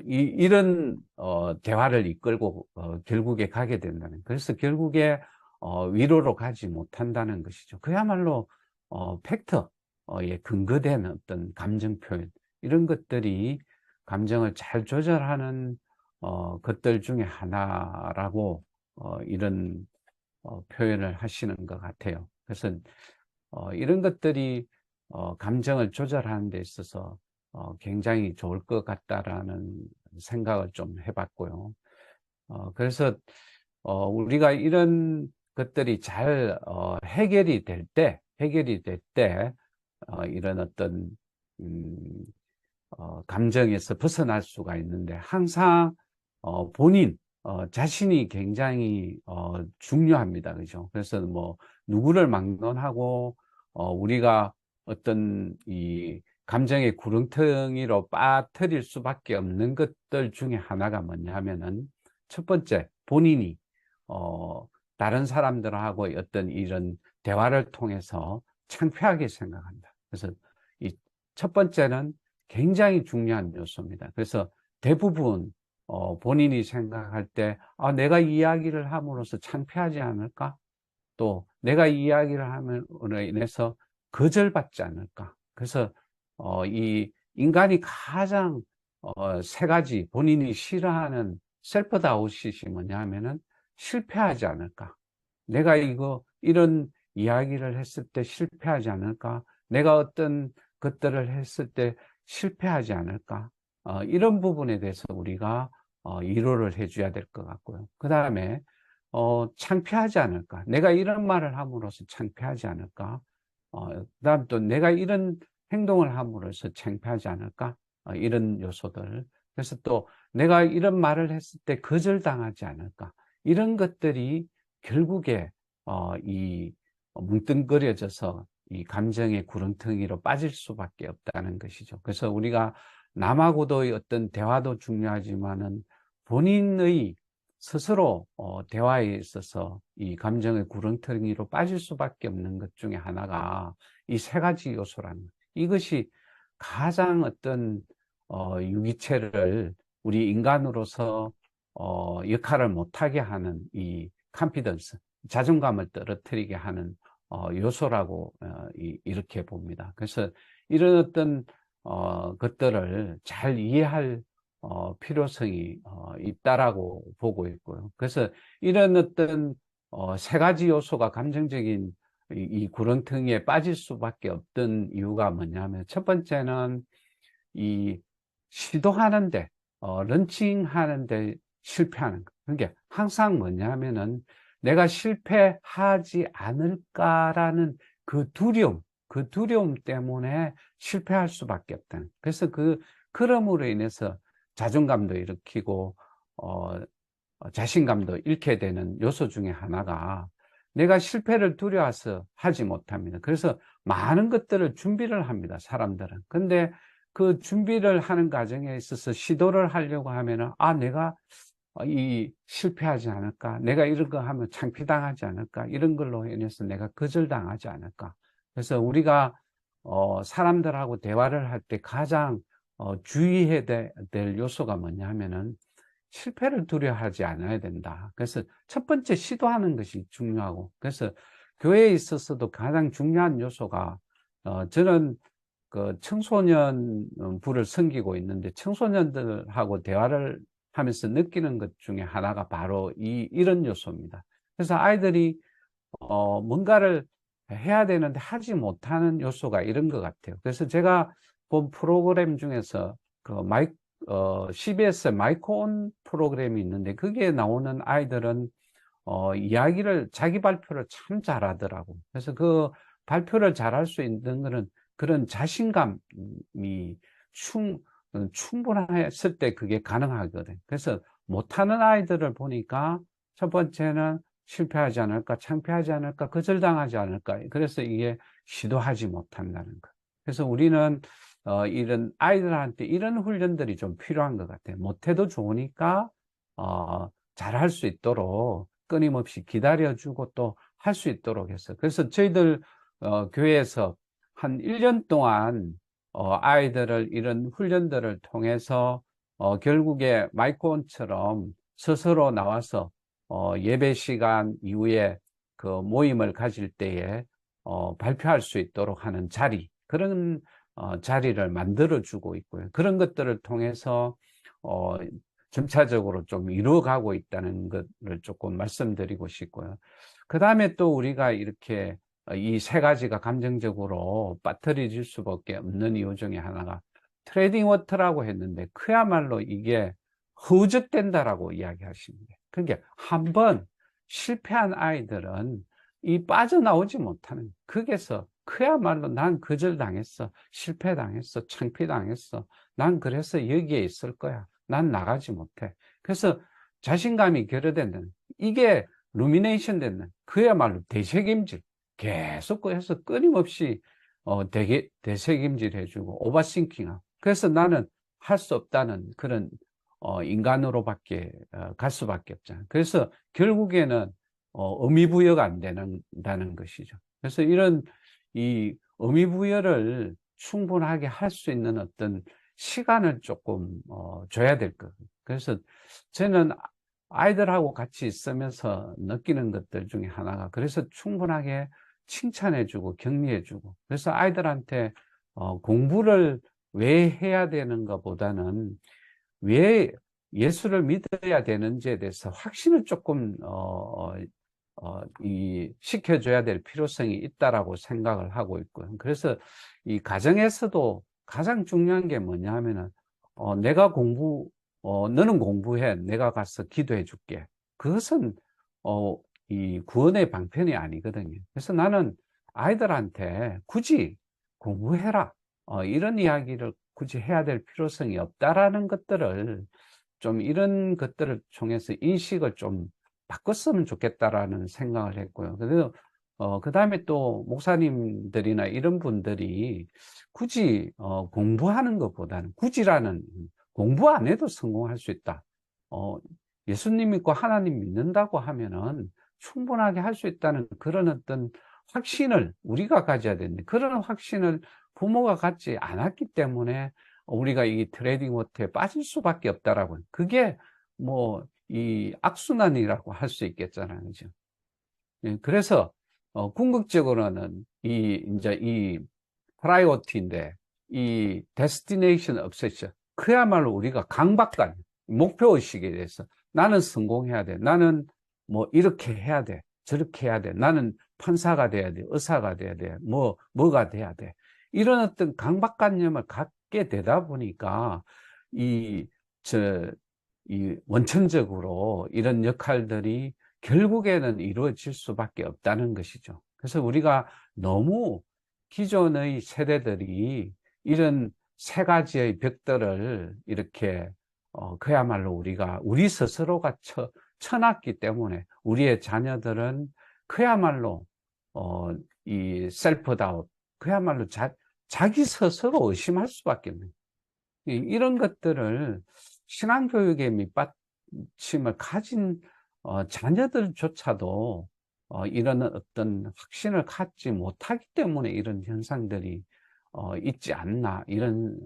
이런, 대화를 이끌고, 결국에 가게 된다는. 그래서 결국에, 위로로 가지 못한다는 것이죠. 그야말로, 팩트에 근거된 어떤 감정 표현, 이런 것들이 감정을 잘 조절하는, 것들 중에 하나라고, 이런, 표현을 하시는 것 같아요. 그래서, 이런 것들이, 감정을 조절하는 데 있어서, 굉장히 좋을 것 같다라는 생각을 좀 해봤고요. 그래서, 우리가 이런 것들이 잘, 해결이 될 때, 이런 어떤, 음, 감정에서 벗어날 수가 있는데, 항상, 자신이 굉장히, 중요합니다. 그죠? 그래서 뭐, 누구를 막론하고, 우리가 어떤 이 감정의 구렁텅이로 빠뜨릴 수밖에 없는 것들 중에 하나가 뭐냐 하면은, 첫 번째, 본인이, 어, 다른 사람들하고 어떤 이런 대화를 통해서 창피하게 생각한다. 그래서 이 첫 번째는 굉장히 중요한 요소입니다. 그래서 대부분 본인이 생각할 때 내가 이야기를 함으로써 창피하지 않을까? 또 내가 이야기를 함으로 인해서 거절받지 않을까? 그래서 이 인간이 가장 세 가지 본인이 싫어하는 셀프 다우트이 뭐냐 하면은 실패하지 않을까? 내가 이런 이야기를 했을 때 실패하지 않을까? 내가 어떤 것들을 했을 때 실패하지 않을까? 이런 부분에 대해서 우리가 위로를 해줘야 될 것 같고요. 그 다음에 창피하지 않을까? 내가 이런 말을 함으로써 창피하지 않을까? 그다음 또 내가 이런 행동을 함으로써 창피하지 않을까? 이런 요소들. 그래서 또 내가 이런 말을 했을 때 거절당하지 않을까? 이런 것들이 결국에 이 뭉뚱그려져서 이 감정의 구렁텅이로 빠질 수밖에 없다는 것이죠. 그래서 우리가 남하고도의 어떤 대화도 중요하지만은 본인의 스스로 대화에 있어서 이 감정의 구렁텅이로 빠질 수밖에 없는 것 중에 하나가 이 세 가지 요소라는 것. 이것이 가장 어떤 유기체를 우리 인간으로서 역할을 못하게 하는 이 컨피던스, 자존감을 떨어뜨리게 하는 요소라고 이렇게 봅니다. 그래서 이런 어떤 것들을 잘 이해할 필요성이 있다라고 보고 있고요. 그래서 이런 어떤 세 가지 요소가 감정적인 이 구렁텅이에 빠질 수밖에 없던 이유가 뭐냐면 첫 번째는 이 시도하는데 런칭하는데 실패하는 거. 그게 항상 뭐냐면은 내가 실패하지 않을까라는 그 두려움 때문에 실패할 수밖에 없다는. 그래서 그럼으로 인해서 자존감도 일으키고 자신감도 잃게 되는 요소 중에 하나가 내가 실패를 두려워서 하지 못합니다. 그래서 많은 것들을 준비를 합니다, 사람들은. 근데 그 준비를 하는 과정에 있어서 시도를 하려고 하면은, 내가 이 실패하지 않을까? 내가 이런 거 하면 창피당하지 않을까? 이런 걸로 인해서 내가 거절당하지 않을까? 그래서 우리가, 사람들하고 대화를 할 때 가장, 주의해야 될 요소가 뭐냐 하면은, 실패를 두려워하지 않아야 된다. 그래서 첫 번째 시도하는 것이 중요하고, 그래서 교회에 있어서도 가장 중요한 요소가, 저는 그 청소년 부를 섬기고 있는데 청소년들하고 대화를 하면서 느끼는 것 중에 하나가 바로 이런 요소입니다. 그래서 아이들이 뭔가를 해야 되는데 하지 못하는 요소가 이런 것 같아요. 그래서 제가 본 프로그램 중에서 CBS 마이크온 프로그램이 있는데 거기에 나오는 아이들은 이야기를 자기 발표를 참 잘하더라고. 그래서 그 발표를 잘할 수 있는 거는 그런 자신감이 충, 충분했을 때 그게 가능하거든. 그래서 못하는 아이들을 보니까 첫 번째는 실패하지 않을까, 창피하지 않을까, 거절당하지 않을까. 그래서 이게 시도하지 못한다는 것. 그래서 우리는 이런 아이들한테 이런 훈련들이 좀 필요한 것 같아요. 못해도 좋으니까 잘할 수 있도록 끊임없이 기다려주고 또 할 수 있도록 해서. 그래서 저희들 교회에서 한 1년 동안 아이들을 이런 훈련들을 통해서 결국에 마이크온처럼 스스로 나와서 예배 시간 이후에 그 모임을 가질 때에 발표할 수 있도록 하는 자리, 그런 자리를 만들어주고 있고요. 그런 것들을 통해서 점차적으로 좀 이루어가고 있다는 것을 조금 말씀드리고 싶고요. 그 다음에 또 우리가 이렇게 이 세 가지가 감정적으로 빠뜨려질 수밖에 없는 이유 중에 하나가 트레이딩 워터라고 했는데 그야말로 이게 허우적된다라고 이야기하십니다. 그러니까 한번 실패한 아이들은 이 빠져나오지 못하는, 거기에서 그야말로 난 거절당했어, 실패당했어, 창피당했어, 난 그래서 여기에 있을 거야, 난 나가지 못해. 그래서 자신감이 결여된다는, 이게 루미네이션 되는, 그야말로 대책임질, 계속 해서 끊임없이 대책임질 해주고 오버싱킹하고. 그래서 나는 할 수 없다는 그런 인간으로밖에 갈 수밖에 없잖아요. 그래서 결국에는 의미부여가 안 된다는 것이죠. 그래서 이런 이 의미부여를 충분하게 할 수 있는 어떤 시간을 조금 줘야 될 것. 그래서 저는 아이들하고 같이 있으면서 느끼는 것들 중에 하나가, 그래서 충분하게 칭찬해주고 격려해주고, 그래서 아이들한테 공부를 왜 해야 되는가 보다는 왜 예수를 믿어야 되는지에 대해서 확신을 조금 시켜줘야 될 필요성이 있다라고 생각을 하고 있고요. 그래서 이 가정에서도 가장 중요한 게 뭐냐 하면은 내가 너는 공부해, 내가 가서 기도해 줄게. 그것은 이 구원의 방편이 아니거든요. 그래서 나는 아이들한테 굳이 공부해라, 이런 이야기를 굳이 해야 될 필요성이 없다라는 것들을 좀, 이런 것들을 통해서 인식을 좀 바꿨으면 좋겠다라는 생각을 했고요. 그래서 그 다음에 또 목사님들이나 이런 분들이 굳이 공부하는 것보다는, 굳이라는, 공부 안 해도 성공할 수 있다, 예수님 믿고 하나님 믿는다고 하면은 충분하게 할 수 있다는 그런 어떤 확신을 우리가 가져야 되는데, 그런 확신을 부모가 갖지 않았기 때문에 우리가 이 트레이딩 워터에 빠질 수밖에 없다라고. 그게 뭐 이 악순환이라고 할 수 있겠잖아요. 그죠? 예, 그래서 궁극적으로는 이제 이 프라이오티인데, 이 데스티네이션 obsession, 그야말로 우리가 강박관, 목표의식에 대해서 나는 성공해야 돼, 나는 뭐 이렇게 해야 돼, 저렇게 해야 돼, 나는 판사가 돼야 돼, 의사가 돼야 돼, 뭐가 돼야 돼, 이런 어떤 강박관념을 갖게 되다 보니까 이 원천적으로 이런 역할들이 결국에는 이루어질 수밖에 없다는 것이죠. 그래서 우리가 너무 기존의 세대들이 이런 세 가지의 벽들을 이렇게 그야말로 우리 스스로가 쳐놨기 때문에 우리의 자녀들은 그야말로 이 셀프 다웃, 그야말로 자기 스스로 의심할 수밖에 없는, 이런 것들을 신앙교육의 밑받침을 가진 자녀들조차도 이런 어떤 확신을 갖지 못하기 때문에 이런 현상들이 있지 않나, 이런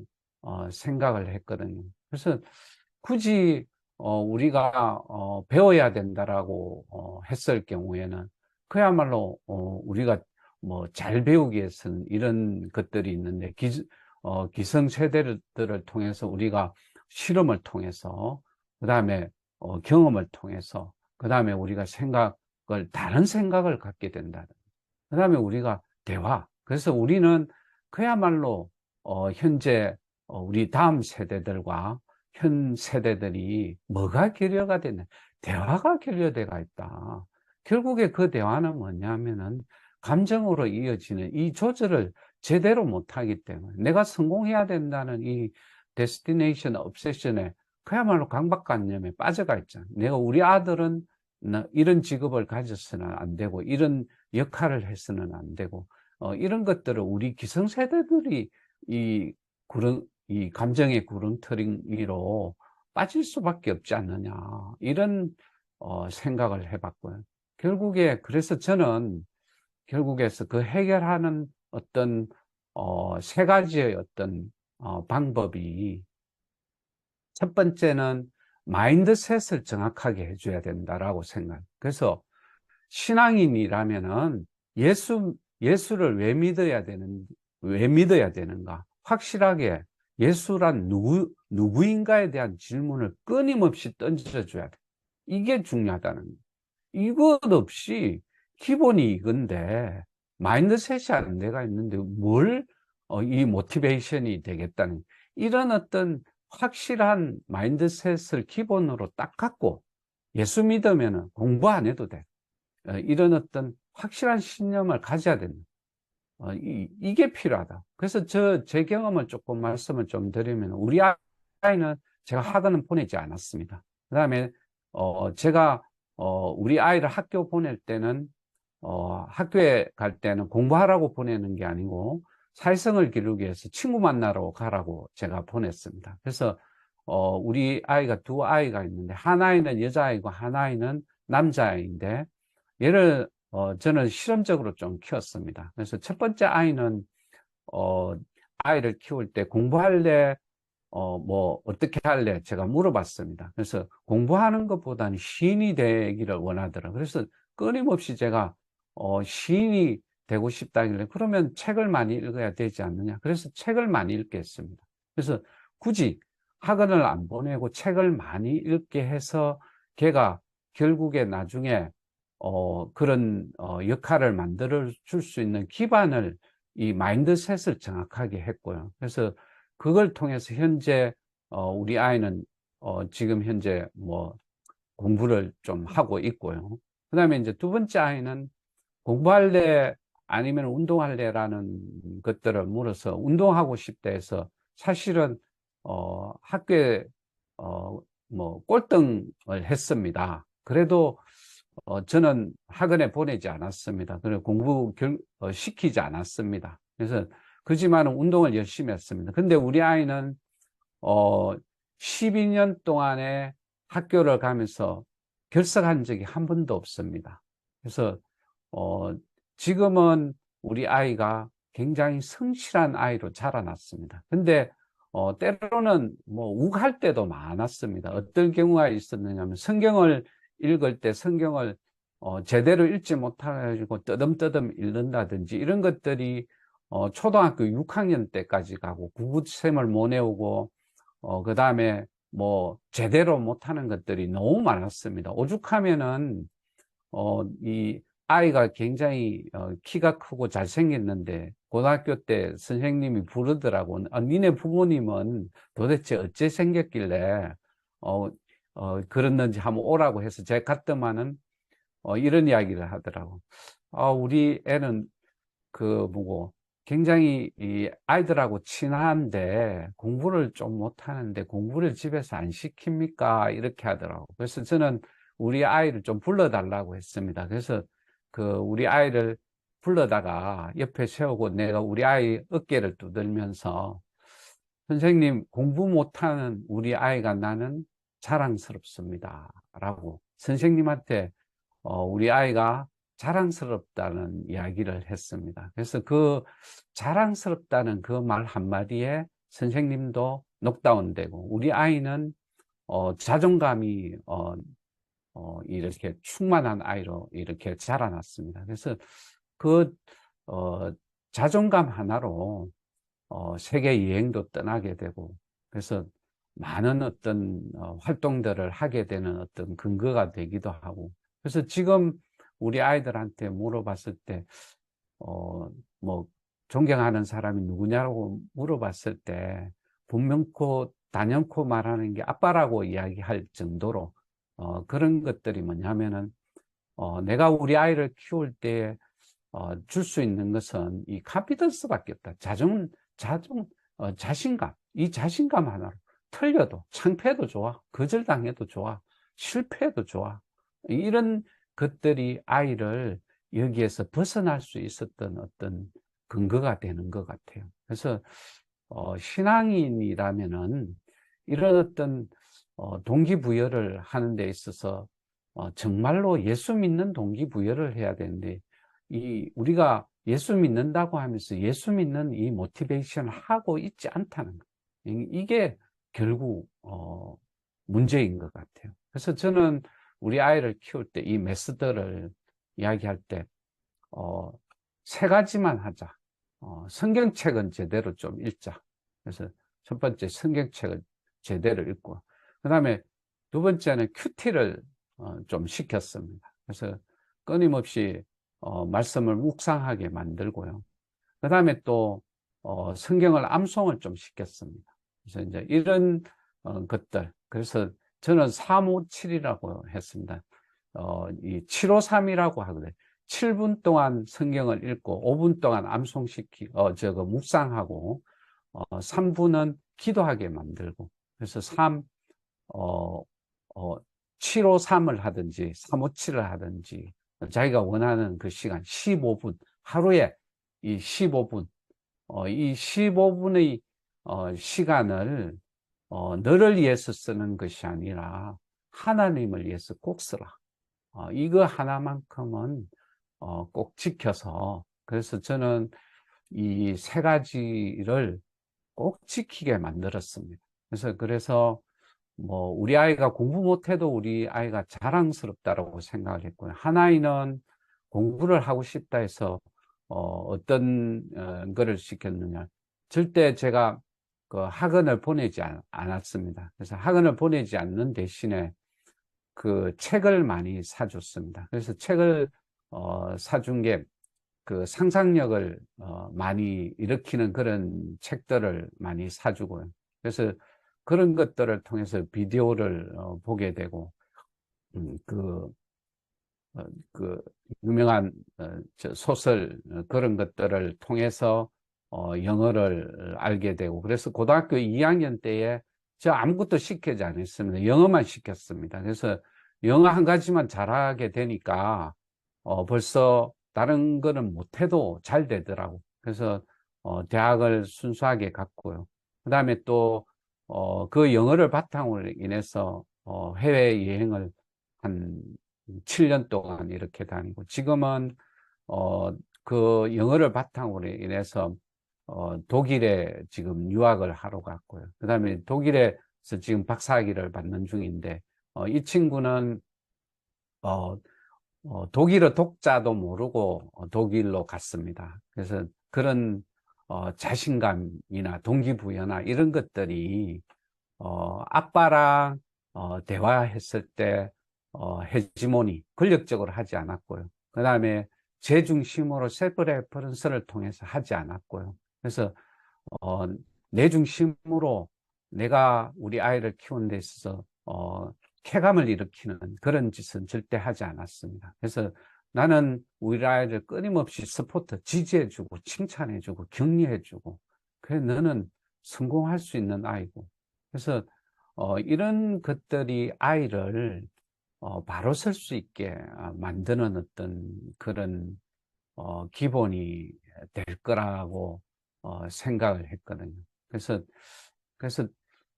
생각을 했거든요. 그래서 굳이 우리가 배워야 된다라고 했을 경우에는 그야말로 우리가 뭐 잘 배우기 위해서는 이런 것들이 있는데, 기성세대들을 통해서 우리가 실험을 통해서, 그 다음에 경험을 통해서, 그 다음에 우리가 다른 생각을 갖게 된다. 그 다음에 우리가 대화. 그래서 우리는 그야말로 현재 우리 다음 세대들과 현 세대들이 뭐가 결여가 됐냐? 대화가 결여돼가 있다. 결국에 그 대화는 뭐냐면은 감정으로 이어지는 이 조절을 제대로 못하기 때문에, 내가 성공해야 된다는 이 데스티네이션 obsession에 그야말로 강박관념에 빠져가 있잖아요. 우리 아들은 이런 직업을 가졌으면 안 되고, 이런 역할을 해서는 안 되고, 이런 것들을 우리 기성세대들이 이 감정의 구렁텅이로 빠질 수밖에 없지 않느냐. 이런, 생각을 해봤고요. 그래서 저는 결국에서 그 해결하는 어떤, 세 가지의 어떤, 방법이 첫 번째는 마인드셋을 정확하게 해줘야 된다라고 생각해요. 그래서 신앙인이라면은 예수를 왜 믿어야 되는가? 확실하게 예수란 누구인가에 대한 질문을 끊임없이 던져줘야 돼. 이게 중요하다는 거예요. 이것 없이 기본이 이건데, 마인드셋이 안 돼가 있는데 이 모티베이션이 되겠다는, 이런 어떤 확실한 마인드셋을 기본으로 딱 갖고 예수 믿으면 공부 안 해도 돼. 이런 어떤 확실한 신념을 가져야 된다. 이게 필요하다. 그래서 제 경험을 조금 말씀을 좀 드리면, 우리 아이는 제가 학원은 보내지 않았습니다. 그 다음에, 제가, 우리 아이를 학교 보낼 때는, 학교에 갈 때는 공부하라고 보내는 게 아니고, 사회성을 기르기 위해서 친구 만나러 가라고 제가 보냈습니다. 그래서, 우리 아이가 두 아이가 있는데, 한 아이는 여자아이고, 한 아이는 남자아이인데, 저는 실험적으로 좀 키웠습니다. 그래서 첫 번째 아이는, 아이를 키울 때 공부할래? 어떻게 할래? 제가 물어봤습니다. 그래서 공부하는 것보다는 시인이 되기를 원하더라고요. 그래서 끊임없이 제가, 시인이 되고 싶다길래, 그러면 책을 많이 읽어야 되지 않느냐. 그래서 책을 많이 읽게 했습니다. 그래서 굳이 학원을 안 보내고 책을 많이 읽게 해서 걔가 결국에 나중에, 그런, 역할을 만들어 줄 수 있는 기반을, 이 마인드셋을 정확하게 했고요. 그래서 그걸 통해서 현재, 우리 아이는, 지금 현재 공부를 좀 하고 있고요. 그 다음에 이제 두 번째 아이는 공부할래 아니면 운동할래라는 것들을 물어서 운동하고 싶다 해서, 사실은, 학교에, 꼴등을 했습니다. 그래도, 저는 학원에 보내지 않았습니다. 그리고 시키지 않았습니다. 그래서, 그지만 운동을 열심히 했습니다. 근데 우리 아이는, 12년 동안에 학교를 가면서 결석한 적이 한 번도 없습니다. 그래서, 어, 지금은 우리 아이가 굉장히 성실한 아이로 자라났습니다. 근데, 때로는 욱할 때도 많았습니다. 어떤 경우가 있었느냐면, 성경을 읽을 때 성경을, 제대로 읽지 못해가지고 떠듬떠듬 읽는다든지, 이런 것들이, 초등학교 6학년 때까지 가고, 구구셈을 못 외우고, 그 다음에 제대로 못하는 것들이 너무 많았습니다. 오죽하면은, 이 아이가 굉장히, 키가 크고 잘생겼는데, 고등학교 때 선생님이 부르더라고. 니네 부모님은 도대체 어째 생겼길래, 어, 그랬는지 한번 오라고 해서 제가 갔더만은, 이런 이야기를 하더라고. 우리 애는 굉장히 이 아이들하고 친한데 공부를 좀 못하는데 공부를 집에서 안 시킵니까? 이렇게 하더라고. 그래서 저는 우리 아이를 좀 불러달라고 했습니다. 그래서 우리 아이를 불러다가 옆에 세우고 내가 우리 아이 어깨를 두들면서, 선생님, 공부 못하는 우리 아이가 나는 자랑스럽습니다. 라고 선생님한테, 우리 아이가 자랑스럽다는 이야기를 했습니다. 그래서 그 자랑스럽다는 그 말 한마디에 선생님도 녹다운되고, 우리 아이는, 자존감이, 이렇게 충만한 아이로 이렇게 자라났습니다. 그래서 그, 어, 자존감 하나로, 세계 여행도 떠나게 되고, 그래서 많은 어떤, 활동들을 하게 되는 어떤 근거가 되기도 하고, 그래서 지금 우리 아이들한테 물어봤을 때, 어, 뭐, 존경하는 사람이 누구냐고 물어봤을 때, 분명코, 단연코 말하는 게 아빠라고 이야기할 정도로, 그런 것들이 뭐냐면은, 내가 우리 아이를 키울 때, 줄 수 있는 것은 이 카피던스밖에 없다. 자신감. 이 자신감 하나로 틀려도, 창피해도 좋아. 거절당해도 좋아. 실패해도 좋아. 이런 것들이 아이를 여기에서 벗어날 수 있었던 어떤 근거가 되는 것 같아요. 그래서 신앙인이라면은 이런 어떤 동기부여를 하는 데 있어서 정말로 예수 믿는 동기부여를 해야 되는데, 우리가 예수 믿는다고 하면서 예수 믿는 이 모티베이션을 하고 있지 않다는 거. 이게 결국 문제인 것 같아요. 그래서 저는 우리 아이를 키울 때 이 메소드를 이야기할 때 세 가지만 하자. 성경책은 제대로 좀 읽자. 그래서 첫 번째 성경책을 제대로 읽고, 그 다음에 두 번째는 큐티를 좀 시켰습니다. 그래서 끊임없이 말씀을 묵상하게 만들고요. 그 다음에 또 성경을 암송을 좀 시켰습니다. 그래서 이제 이런 것들, 그래서 저는 357이라고 했습니다. 이 753이라고 하거든요. 7분 동안 성경을 읽고 5분 동안 묵상하고 3분은 기도하게 만들고, 그래서 753을 하든지 357을 하든지 자기가 원하는 그 시간 15분, 하루에 이 15분, 이 15분의 시간을 너를 위해서 쓰는 것이 아니라 하나님을 위해서 꼭 쓰라. 이거 하나만큼은 꼭 지켜서, 그래서 저는 이 세 가지를 꼭 지키게 만들었습니다. 그래서 뭐 우리 아이가 공부 못해도 우리 아이가 자랑스럽다라고 생각을 했고요. 하나이는 공부를 하고 싶다 해서 어떤 거를 시켰느냐, 절대 제가 그 학원을 보내지 않았습니다. 그래서 학원을 보내지 않는 대신에 그 책을 많이 사줬습니다. 그래서 책을 사준 게 그 상상력을 많이 일으키는 그런 책들을 많이 사주고요. 그래서 그런 것들을 통해서 비디오를 보게 되고, 그, 그 유명한 소설 그런 것들을 통해서 영어를 알게 되고, 그래서 고등학교 2학년 때에 저 아무것도 시키지 않았습니다. 영어만 시켰습니다. 그래서 영어 한 가지만 잘하게 되니까 벌써 다른 거는 못해도 잘 되더라고. 그래서 대학을 순수하게 갔고요. 그 다음에 또 그 영어를 바탕으로 인해서 해외여행을 한 7년 동안 이렇게 다니고, 지금은 그 영어를 바탕으로 인해서 독일에 지금 유학을 하러 갔고요. 그 다음에 독일에서 지금 박사학위를 받는 중인데, 이 친구는 독일어 독자도 모르고 독일로 갔습니다. 그래서 그런 자신감이나 동기부여나 이런 것들이 아빠랑 대화했을 때 헤지모니, 권력적으로 하지 않았고요. 그 다음에 제 중심으로 셀프 레퍼런스를 통해서 하지 않았고요. 그래서 어, 내 중심으로 내가 우리 아이를 키우는 데 있어서 쾌감을 일으키는 그런 짓은 절대 하지 않았습니다. 그래서 나는 우리 아이를 끊임없이 서포트, 지지해주고 칭찬해주고 격려해주고, 그래 너는 성공할 수 있는 아이고. 그래서 이런 것들이 아이를 바로 설 수 있게 만드는 어떤 그런 기본이 될 거라고 생각을 했거든요. 그래서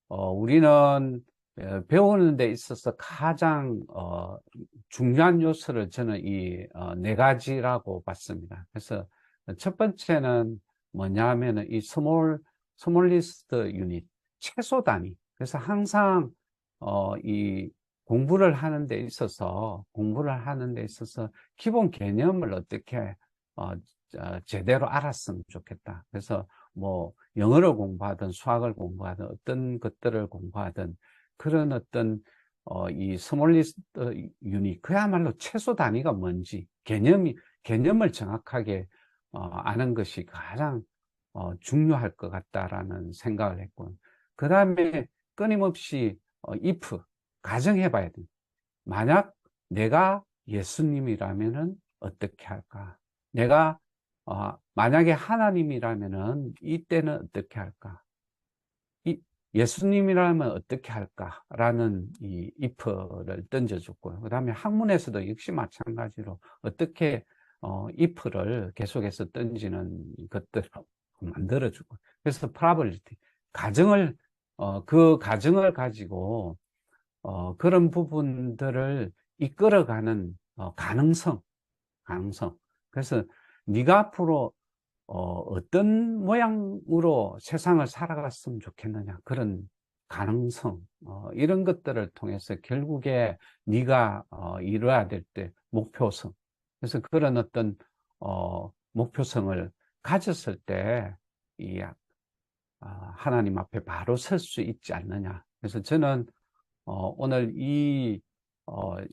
우리는 배우는 데 있어서 가장 중요한 요소를 저는 이 네 가지라고 봤습니다. 그래서 첫 번째는 뭐냐 하면은 이 스몰리스트 유닛, 최소 단위. 그래서 항상 이 공부를 하는 데 있어서 기본 개념을 어떻게 제대로 알았으면 좋겠다. 그래서 뭐 영어를 공부하든 수학을 공부하든 어떤 것들을 공부하든 그런 어떤 이 스몰리스트 유닛, 그야말로 최소 단위가 뭔지 개념을 정확하게 아는 것이 가장 중요할 것 같다라는 생각을 했고, 그 다음에 끊임없이 if 가정해 봐야 돼. 만약 내가 예수님이라면은 어떻게 할까? 내가 만약에 하나님이라면은 이때는 어떻게 할까? 예수님이라면 어떻게 할까라는 이 if를 던져줬고요. 그 다음에 학문에서도 역시 마찬가지로 어떻게 if를 계속해서 던지는 것들을 만들어주고, 그래서 probability, 가정을 그 가정을 가지고 그런 부분들을 이끌어가는 가능성. 그래서 네가 앞으로 어떤 모양으로 세상을 살아갔으면 좋겠느냐, 그런 가능성, 이런 것들을 통해서 결국에 네가 이루어야 될 때 목표성, 그래서 그런 어떤 목표성을 가졌을 때 이 하나님 앞에 바로 설 수 있지 않느냐. 그래서 저는 오늘 이,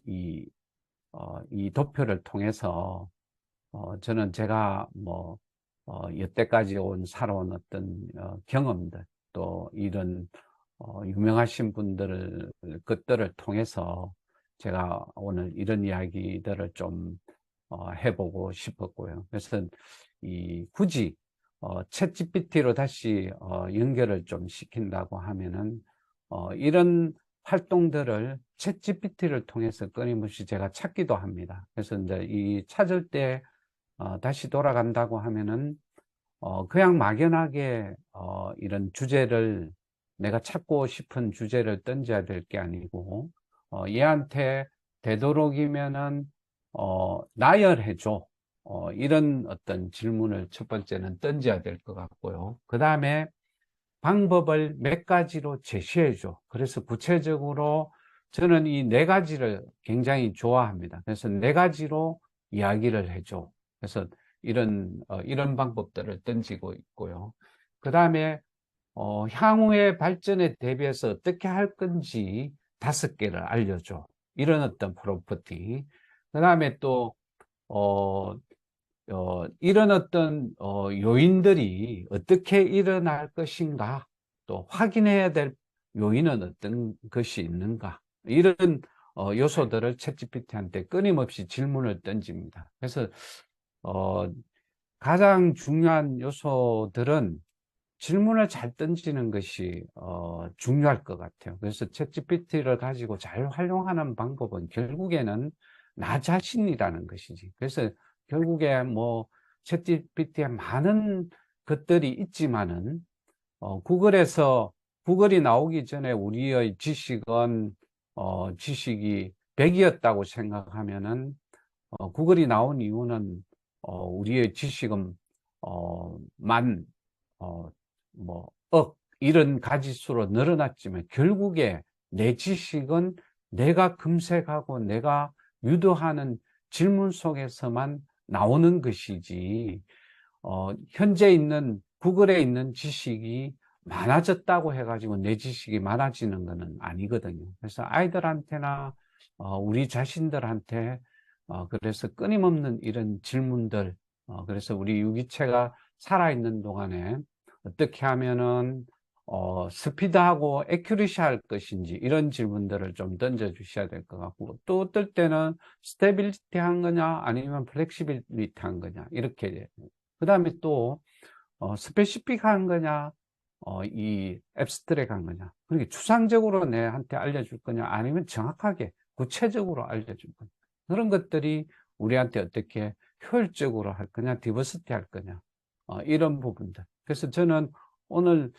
이 도표를 통해서 저는 제가 뭐 여태까지 살아온 어떤 경험들, 또 이런 유명하신 분들 것들을 통해서 제가 오늘 이런 이야기들을 좀 해보고 싶었고요. 그래서 굳이 챗 GPT로 다시 연결을 좀 시킨다고 하면은 이런 활동들을 챗 GPT를 통해서 끊임없이 제가 찾기도 합니다. 그래서 이제 이 찾을 때 다시 돌아간다고 하면은 그냥 막연하게 이런 주제를, 내가 찾고 싶은 주제를 던져야 될 게 아니고 얘한테 되도록이면은 나열해줘, 이런 어떤 질문을 첫 번째는 던져야 될 것 같고요. 그 다음에 방법을 몇 가지로 제시해줘. 그래서 구체적으로 저는 이 네 가지를 굉장히 좋아합니다. 그래서 네 가지로 이야기를 해줘. 그래서 이런 방법들을 던지고 있고요. 그 다음에 향후의 발전에 대비해서 어떻게 할 건지 5개를 알려줘. 이런 어떤 프로퍼티. 그 다음에 또 어, 이런 어떤 요인들이 어떻게 일어날 것인가, 또 확인해야 될 요인은 어떤 것이 있는가, 이런 요소들을 챗GPT한테 끊임없이 질문을 던집니다. 그래서 어, 가장 중요한 요소들은 질문을 잘 던지는 것이 중요할 것 같아요. 그래서 챗GPT를 가지고 잘 활용하는 방법은 결국에는 나 자신이라는 것이지. 그래서 결국에 뭐 챗GPT에 많은 것들이 있지만은 구글에서, 구글이 나오기 전에 우리의 지식은 지식이 100이었다고 생각하면은 구글이 나온 이유는 우리의 지식은 만, 어, 이런 가지수로 늘어났지만 결국에 내 지식은 내가 검색하고 내가 유도하는 질문 속에서만 나오는 것이지, 현재 있는 구글에 있는 지식이 많아졌다고 해가지고 내 지식이 많아지는 것은 아니거든요. 그래서 아이들한테나 우리 자신들한테 그래서 끊임없는 이런 질문들, 그래서 우리 유기체가 살아있는 동안에 어떻게 하면은 스피드하고 애큐리시할 것인지, 이런 질문들을 좀 던져 주셔야 될 것 같고, 또 어떨 때는 스테빌리티 한 거냐 아니면 플렉시빌리티 한 거냐, 이렇게. 그 다음에 또 스페시픽 한 거냐, 이 앱스트랙 한 거냐, 그러니까 추상적으로 내한테 알려줄 거냐 아니면 정확하게 구체적으로 알려줄 거냐, 그런 것들이 우리한테 어떻게 효율적으로 할 거냐, 디버시티 할 거냐, 이런 부분들. 그래서 저는 오늘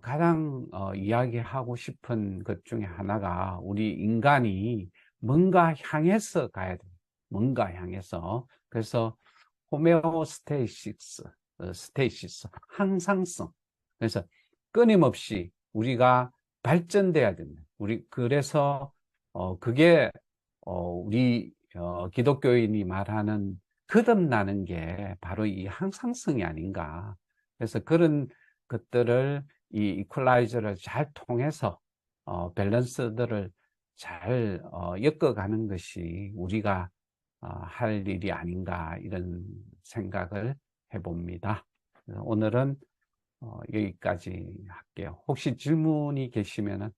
가장 이야기하고 싶은 것 중에 하나가, 우리 인간이 뭔가 향해서 가야 돼. 뭔가 향해서. 그래서 호메오스테이시스, 스테이시스, 항상성. 그래서 끊임없이 우리가 발전돼야 됩니다. 그래서 그게 우리 기독교인이 말하는 거듭나는 게 바로 이 항상성이 아닌가. 그래서 그런 것들을, 이 이퀄라이저를 잘 통해서 밸런스들을 잘 엮어가는 것이 우리가 할 일이 아닌가, 이런 생각을 해봅니다. 오늘은 여기까지 할게요. 혹시 질문이 계시면은.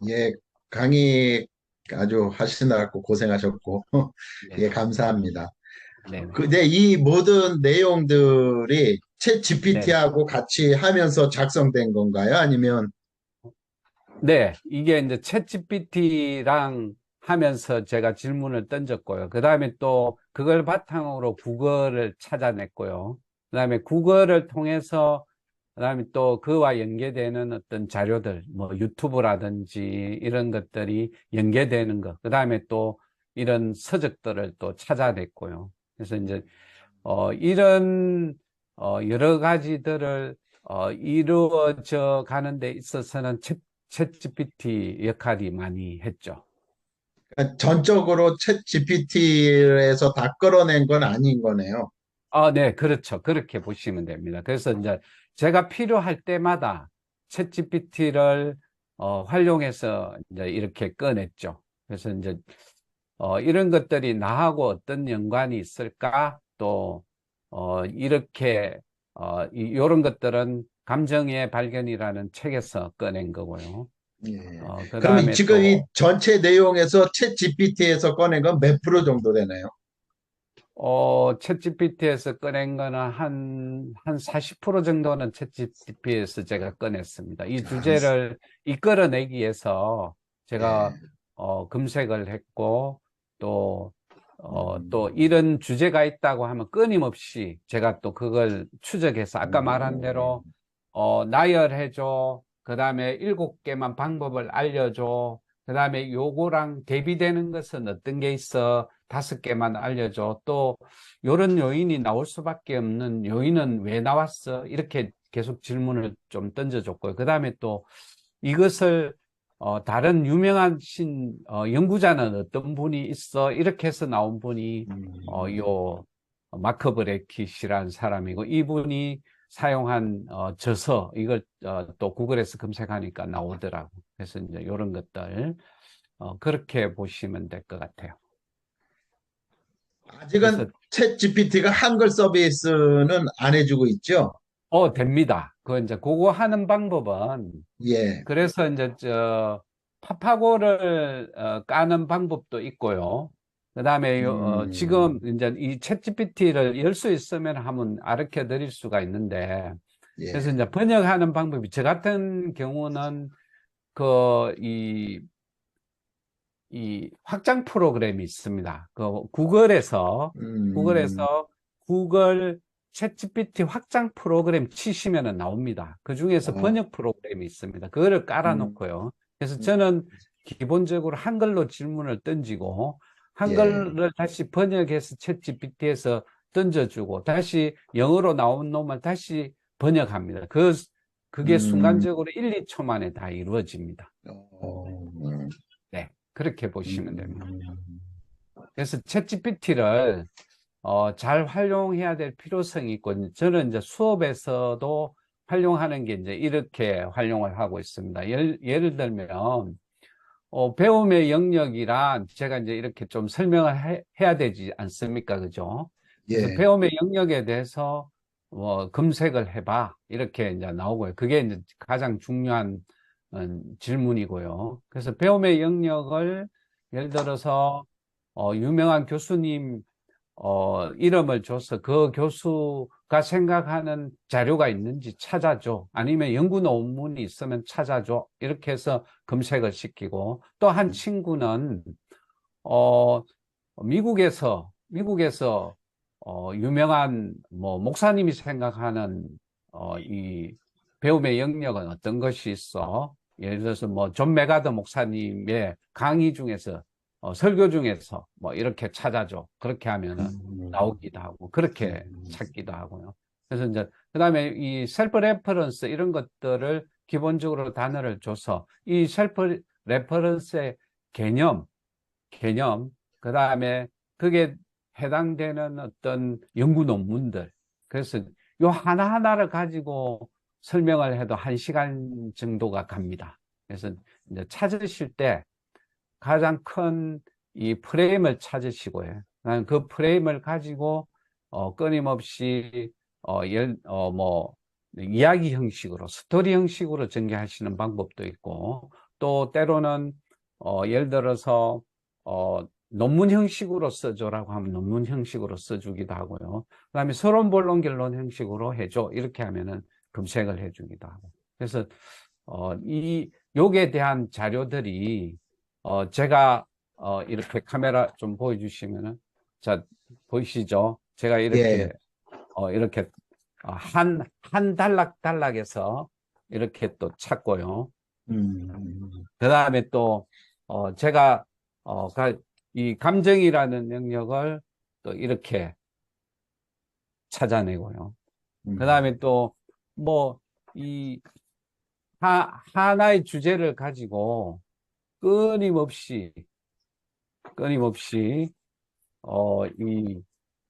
예, 강의 아주 하시느라고 고생하셨고, 예, 네. 감사합니다. 네네. 근데 이 모든 내용들이 챗 네네. GPT하고 같이 하면서 작성된 건가요? 아니면 네, 이게 이제 챗GPT랑 하면서 제가 질문을 던졌고요. 그 다음에 또 그걸 바탕으로 구글을 찾아냈고요. 그 다음에 구글을 통해서, 그 다음에 또 그와 연계되는 어떤 자료들, 뭐 유튜브라든지 이런 것들이 연계되는 것, 그 다음에 또 이런 서적들을 또 찾아냈고요. 그래서 이제, 이런, 여러 가지들을, 이루어져 가는 데 있어서는 챗GPT 역할이 많이 했죠. 전적으로 챗 GPT에서 다 끌어낸 건 아닌 거네요. 네, 그렇죠. 그렇게 보시면 됩니다. 그래서 이제 제가 필요할 때마다 챗GPT를 활용해서 이제 이렇게 꺼냈죠. 그래서 이제 이런 것들이 나하고 어떤 연관이 있을까? 또 이렇게 이런 것들은 감정의 발견이라는 책에서 꺼낸 거고요. 예. 그 그럼 다음에 지금 이 또 전체 내용에서 챗 GPT에서 꺼낸 건 몇 프로 정도 되나요? 챗GPT에서 꺼낸 거는 한 40% 정도는 챗GPT에서 제가 꺼냈습니다. 이 아, 주제를 이끌어내기 위해서 제가, 예. 검색을 했고, 또, 또 음, 이런 주제가 있다고 하면 끊임없이 제가 또 그걸 추적해서 아까 말한 대로, 나열해줘. 그 다음에 7개만 방법을 알려줘. 그 다음에 요거랑 대비되는 것은 어떤 게 있어? 5개만 알려줘. 또 요런 요인이 나올 수밖에 없는 요인은 왜 나왔어? 이렇게 계속 질문을 좀 던져줬고요. 그 다음에 또 이것을 다른 유명하신 연구자는 어떤 분이 있어? 이렇게 해서 나온 분이 요 마크 브레킷이라는 사람이고, 이분이 사용한 저서 이걸 또 구글에서 검색하니까 나오더라고. 그래서 이제 이런 것들 그렇게 보시면 될 것 같아요. 아직은 그래서 챗 GPT가 한글 서비스는 안 해주고 있죠? 됩니다. 그 이제 그거 하는 방법은, 예. 그래서 이제 파파고를 까는 방법도 있고요. 그다음에 지금 음, 이제 이 챗GPT를 열 수 있으면 한번 가르쳐 드릴 수가 있는데, 그래서 예. 이제 번역하는 방법이, 저 같은 경우는 그 이 확장 프로그램이 있습니다. 그 음, 구글 챗GPT 확장 프로그램 치시면 나옵니다. 그 중에서 어, 번역 프로그램이 있습니다. 그거를 음, 깔아놓고요. 그래서 음, 저는 기본적으로 한글로 질문을 던지고, 예. 한글을 다시 번역해서 챗GPT에서 던져주고, 다시 영어로 나온 놈을 다시 번역합니다. 그게 음, 순간적으로 1, 2초 만에 다 이루어집니다. 어, 네, 그렇게 보시면 됩니다. 음, 그래서 챗GPT를 잘 활용해야 될 필요성이 있고, 저는 이제 수업에서도 활용하는 게 이제 이렇게 활용을 하고 있습니다. 예를 들면, 배움의 영역이란 제가 이제 이렇게 좀 설명을 해야 되지 않습니까? 그죠? 그래서 예. 배움의 영역에 대해서 검색을 해봐. 이렇게 이제 나오고요. 그게 이제 가장 중요한 질문이고요. 그래서 배움의 영역을 예를 들어서 유명한 교수님 이름을 줘서 그 교수가 생각하는 자료가 있는지 찾아줘. 아니면 연구 논문이 있으면 찾아줘. 이렇게 해서 검색을 시키고, 또 한 친구는, 어, 미국에서, 유명한, 뭐, 목사님이 생각하는, 이 배움의 영역은 어떤 것이 있어? 예를 들어서 뭐, 존 메가더 목사님의 강의 중에서, 설교 중에서 뭐, 이렇게 찾아줘. 그렇게 하면은 나오기도 하고, 그렇게 찾기도 하고요. 그래서 이제, 그 다음에 이 셀프 레퍼런스 이런 것들을 기본적으로 단어를 줘서 이 셀프 레퍼런스의 개념, 그 다음에 그게 해당되는 어떤 연구 논문들. 그래서 요 하나하나를 가지고 설명을 해도 1시간 정도가 갑니다. 그래서 이제 찾으실 때 가장 큰 이 프레임을 찾으시고요. 그 프레임을 가지고, 끊임없이, 뭐, 이야기 형식으로, 스토리 형식으로 전개하시는 방법도 있고, 또 때로는, 예를 들어서, 논문 형식으로 써줘라고 하면 논문 형식으로 써주기도 하고요. 그 다음에 서론, 본론, 결론 형식으로 해줘. 이렇게 하면은 검색을 해주기도 하고. 그래서, 요게 대한 자료들이, 제가, 이렇게 카메라 좀 보여주시면은, 자, 보이시죠? 제가 예. 이렇게, 한 단락에서 이렇게 또 찾고요. 그 다음에 또, 제가, 이 감정이라는 영역을 또 이렇게 찾아내고요. 그 다음에 또, 뭐, 하나의 주제를 가지고 끊임없이,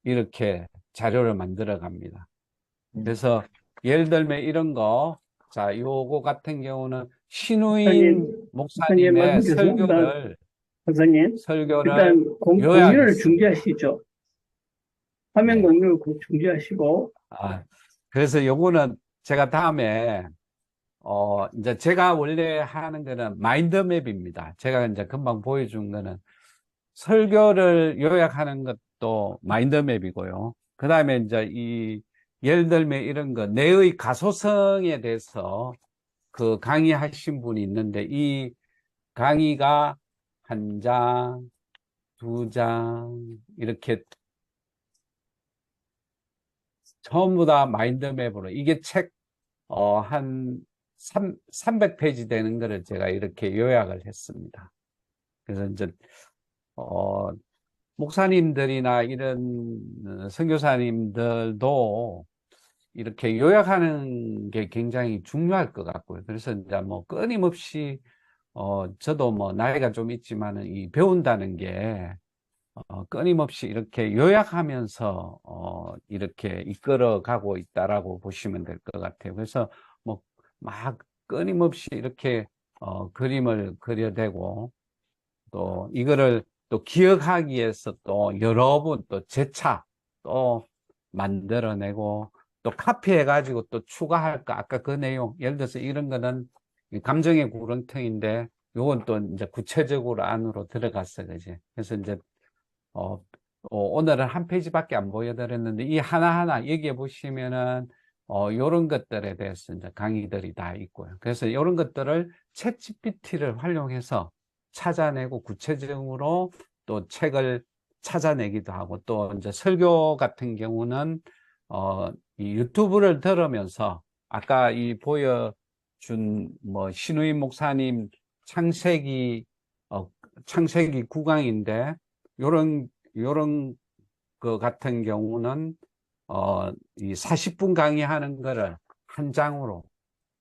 이렇게 자료를 만들어 갑니다. 그래서 예를 들면 이런 거, 자, 요거 같은 경우는 신우임 선생님, 목사님의 말씀드렸습니다. 선생님, 설교를 일단 공유를 요약했습니다. 중지하시죠. 화면 네. 공유를 중지하시고, 그래서 요거는 제가 다음에, 이제 제가 원래 하는 거는 마인드맵입니다. 제가 이제 금방 보여준 거는 설교를 요약하는 것도 마인드맵이고요. 그 다음에 이제 예를 들면 이런 거, 내의 가소성에 대해서 그 강의하신 분이 있는데, 이 강의가 한 장, 두 장, 이렇게 전부 다 마인드맵으로, 이게 한 300페이지 되는 거를 제가 이렇게 요약을 했습니다. 그래서 이제, 목사님들이나 이런 선교사님들도 이렇게 요약하는 게 굉장히 중요할 것 같고요. 그래서 이제 뭐 끊임없이, 저도 뭐 나이가 좀 있지만은 이 배운다는 게, 끊임없이 이렇게 요약하면서, 이렇게 이끌어 가고 있다라고 보시면 될 것 같아요. 그래서 뭐 막 끊임없이 이렇게, 그림을 그려대고, 또 이거를 또 기억하기 위해서 또 여러 번 또 재차 또 만들어내고, 또 카피해 가지고 또 추가할 거, 아까 그 내용, 예를 들어서 이런 거는 감정의 구렁텅이인데 요건 또 이제 구체적으로 안으로 들어갔어, 그지? 그래서 이제 오늘은 한 페이지밖에 안 보여드렸는데 이 하나하나 여기에 보시면은 요런 것들에 대해서 이제 강의들이 다 있고요. 그래서 이런 것들을 챗GPT를 활용해서 찾아내고 구체적으로 또 책을 찾아내기도 하고, 또 이제 설교 같은 경우는 이 유튜브를 들으면서 아까 이 보여준 뭐 신우임 목사님 창세기 창세기 9강인데 요런 거 같은 경우는 이 40분 강의하는 거를 한 장으로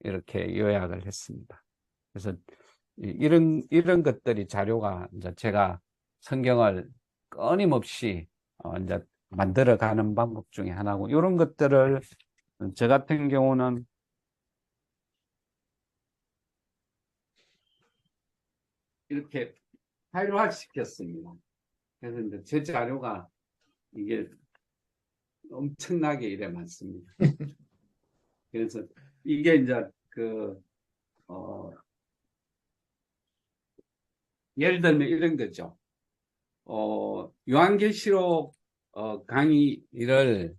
이렇게 요약을 했습니다. 그래서 이런 것들이 자료가 이제 제가 성경을 끊임없이 이제 만들어가는 방법 중에 하나고, 이런 것들을 저 같은 경우는 이렇게 파일화 시켰습니다. 그래서 이제 제 자료가 이게 엄청나게 이래 많습니다. 그래서 이게 이제 예를 들면 이런 거죠. 요한계시록 강의를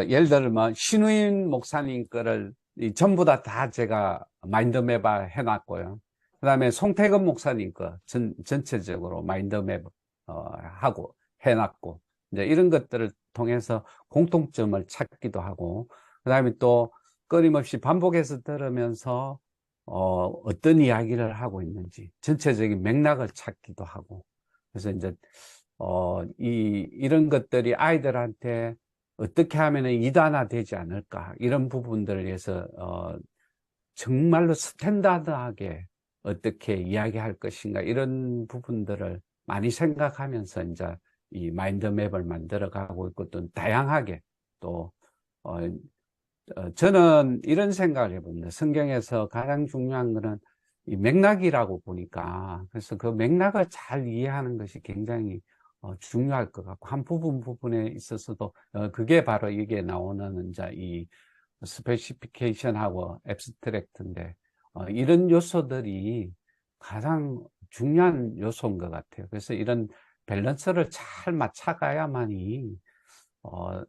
예를 들면 신우인 목사님 거를 전부 다 제가 마인드맵 해놨고요. 그 다음에 송태근 목사님 거 전체적으로 마인드맵 하고 해놨고, 이제 이런 것들을 통해서 공통점을 찾기도 하고, 그 다음에 또 끊임없이 반복해서 들으면서 어떤 이야기를 하고 있는지 전체적인 맥락을 찾기도 하고. 그래서 이제 이런 것들이 아이들한테 어떻게 하면 이단화 되지 않을까, 이런 부분들을 위해서 정말로 스탠다드하게 어떻게 이야기할 것인가, 이런 부분들을 많이 생각하면서 이제 이 마인드맵을 만들어 가고 있고, 또 다양하게 또 저는 이런 생각을 해봅니다. 성경에서 가장 중요한 거는 이 맥락이라고 보니까, 그래서 그 맥락을 잘 이해하는 것이 굉장히 중요할 것 같고, 한 부분에 있어서도 그게 바로 이게 나오는 이제 이 스페시피케이션하고 앱스트랙트인데, 이런 요소들이 가장 중요한 요소인 것 같아요. 그래서 이런 밸런스를 잘 맞춰가야만이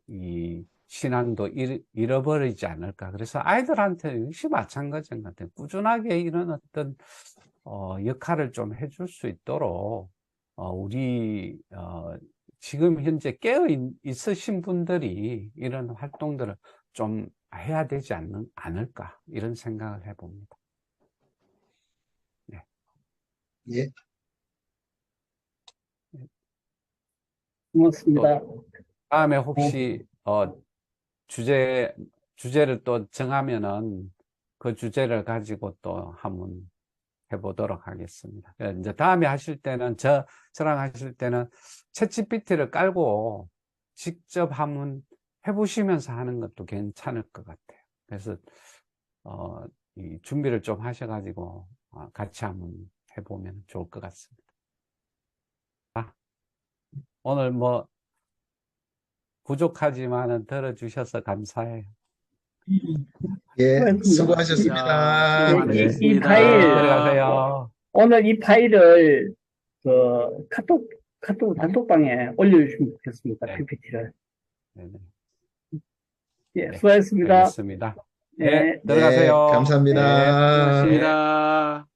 이 신앙도 잃어버리지 않을까. 그래서 아이들한테 역시 마찬가지인 것 같아요. 꾸준하게 이런 어떤 역할을 좀 해줄 수 있도록 우리 지금 현재 깨어 있으신 분들이 이런 활동들을 좀 해야 되지 않을까 이런 생각을 해봅니다. 네. 예. 고맙습니다. 다음에 혹시 주제를 또 정하면은 그 주제를 가지고 또 한번 해보도록 하겠습니다. 이제 다음에 하실 때는 저랑 하실 때는 챗GPT를 깔고 직접 한번 해보시면서 하는 것도 괜찮을 것 같아요. 그래서 이 준비를 좀 하셔가지고 같이 한번 해보면 좋을 것 같습니다. 오늘 뭐 부족하지만은 들어주셔서 감사해요. 예, 수고하셨습니다. 수고하셨습니다. 네, 이 많으셨습니다. 파일, 들어가세요. 오늘 이 파일을 그 카톡 단톡방에 올려주시면 좋겠습니다. 네. PPT를. 네네. 예, 네, 수고하셨습니다. 알겠습니다. 네, 네. 네, 들어가세요. 감사합니다. 네. 고맙습니다.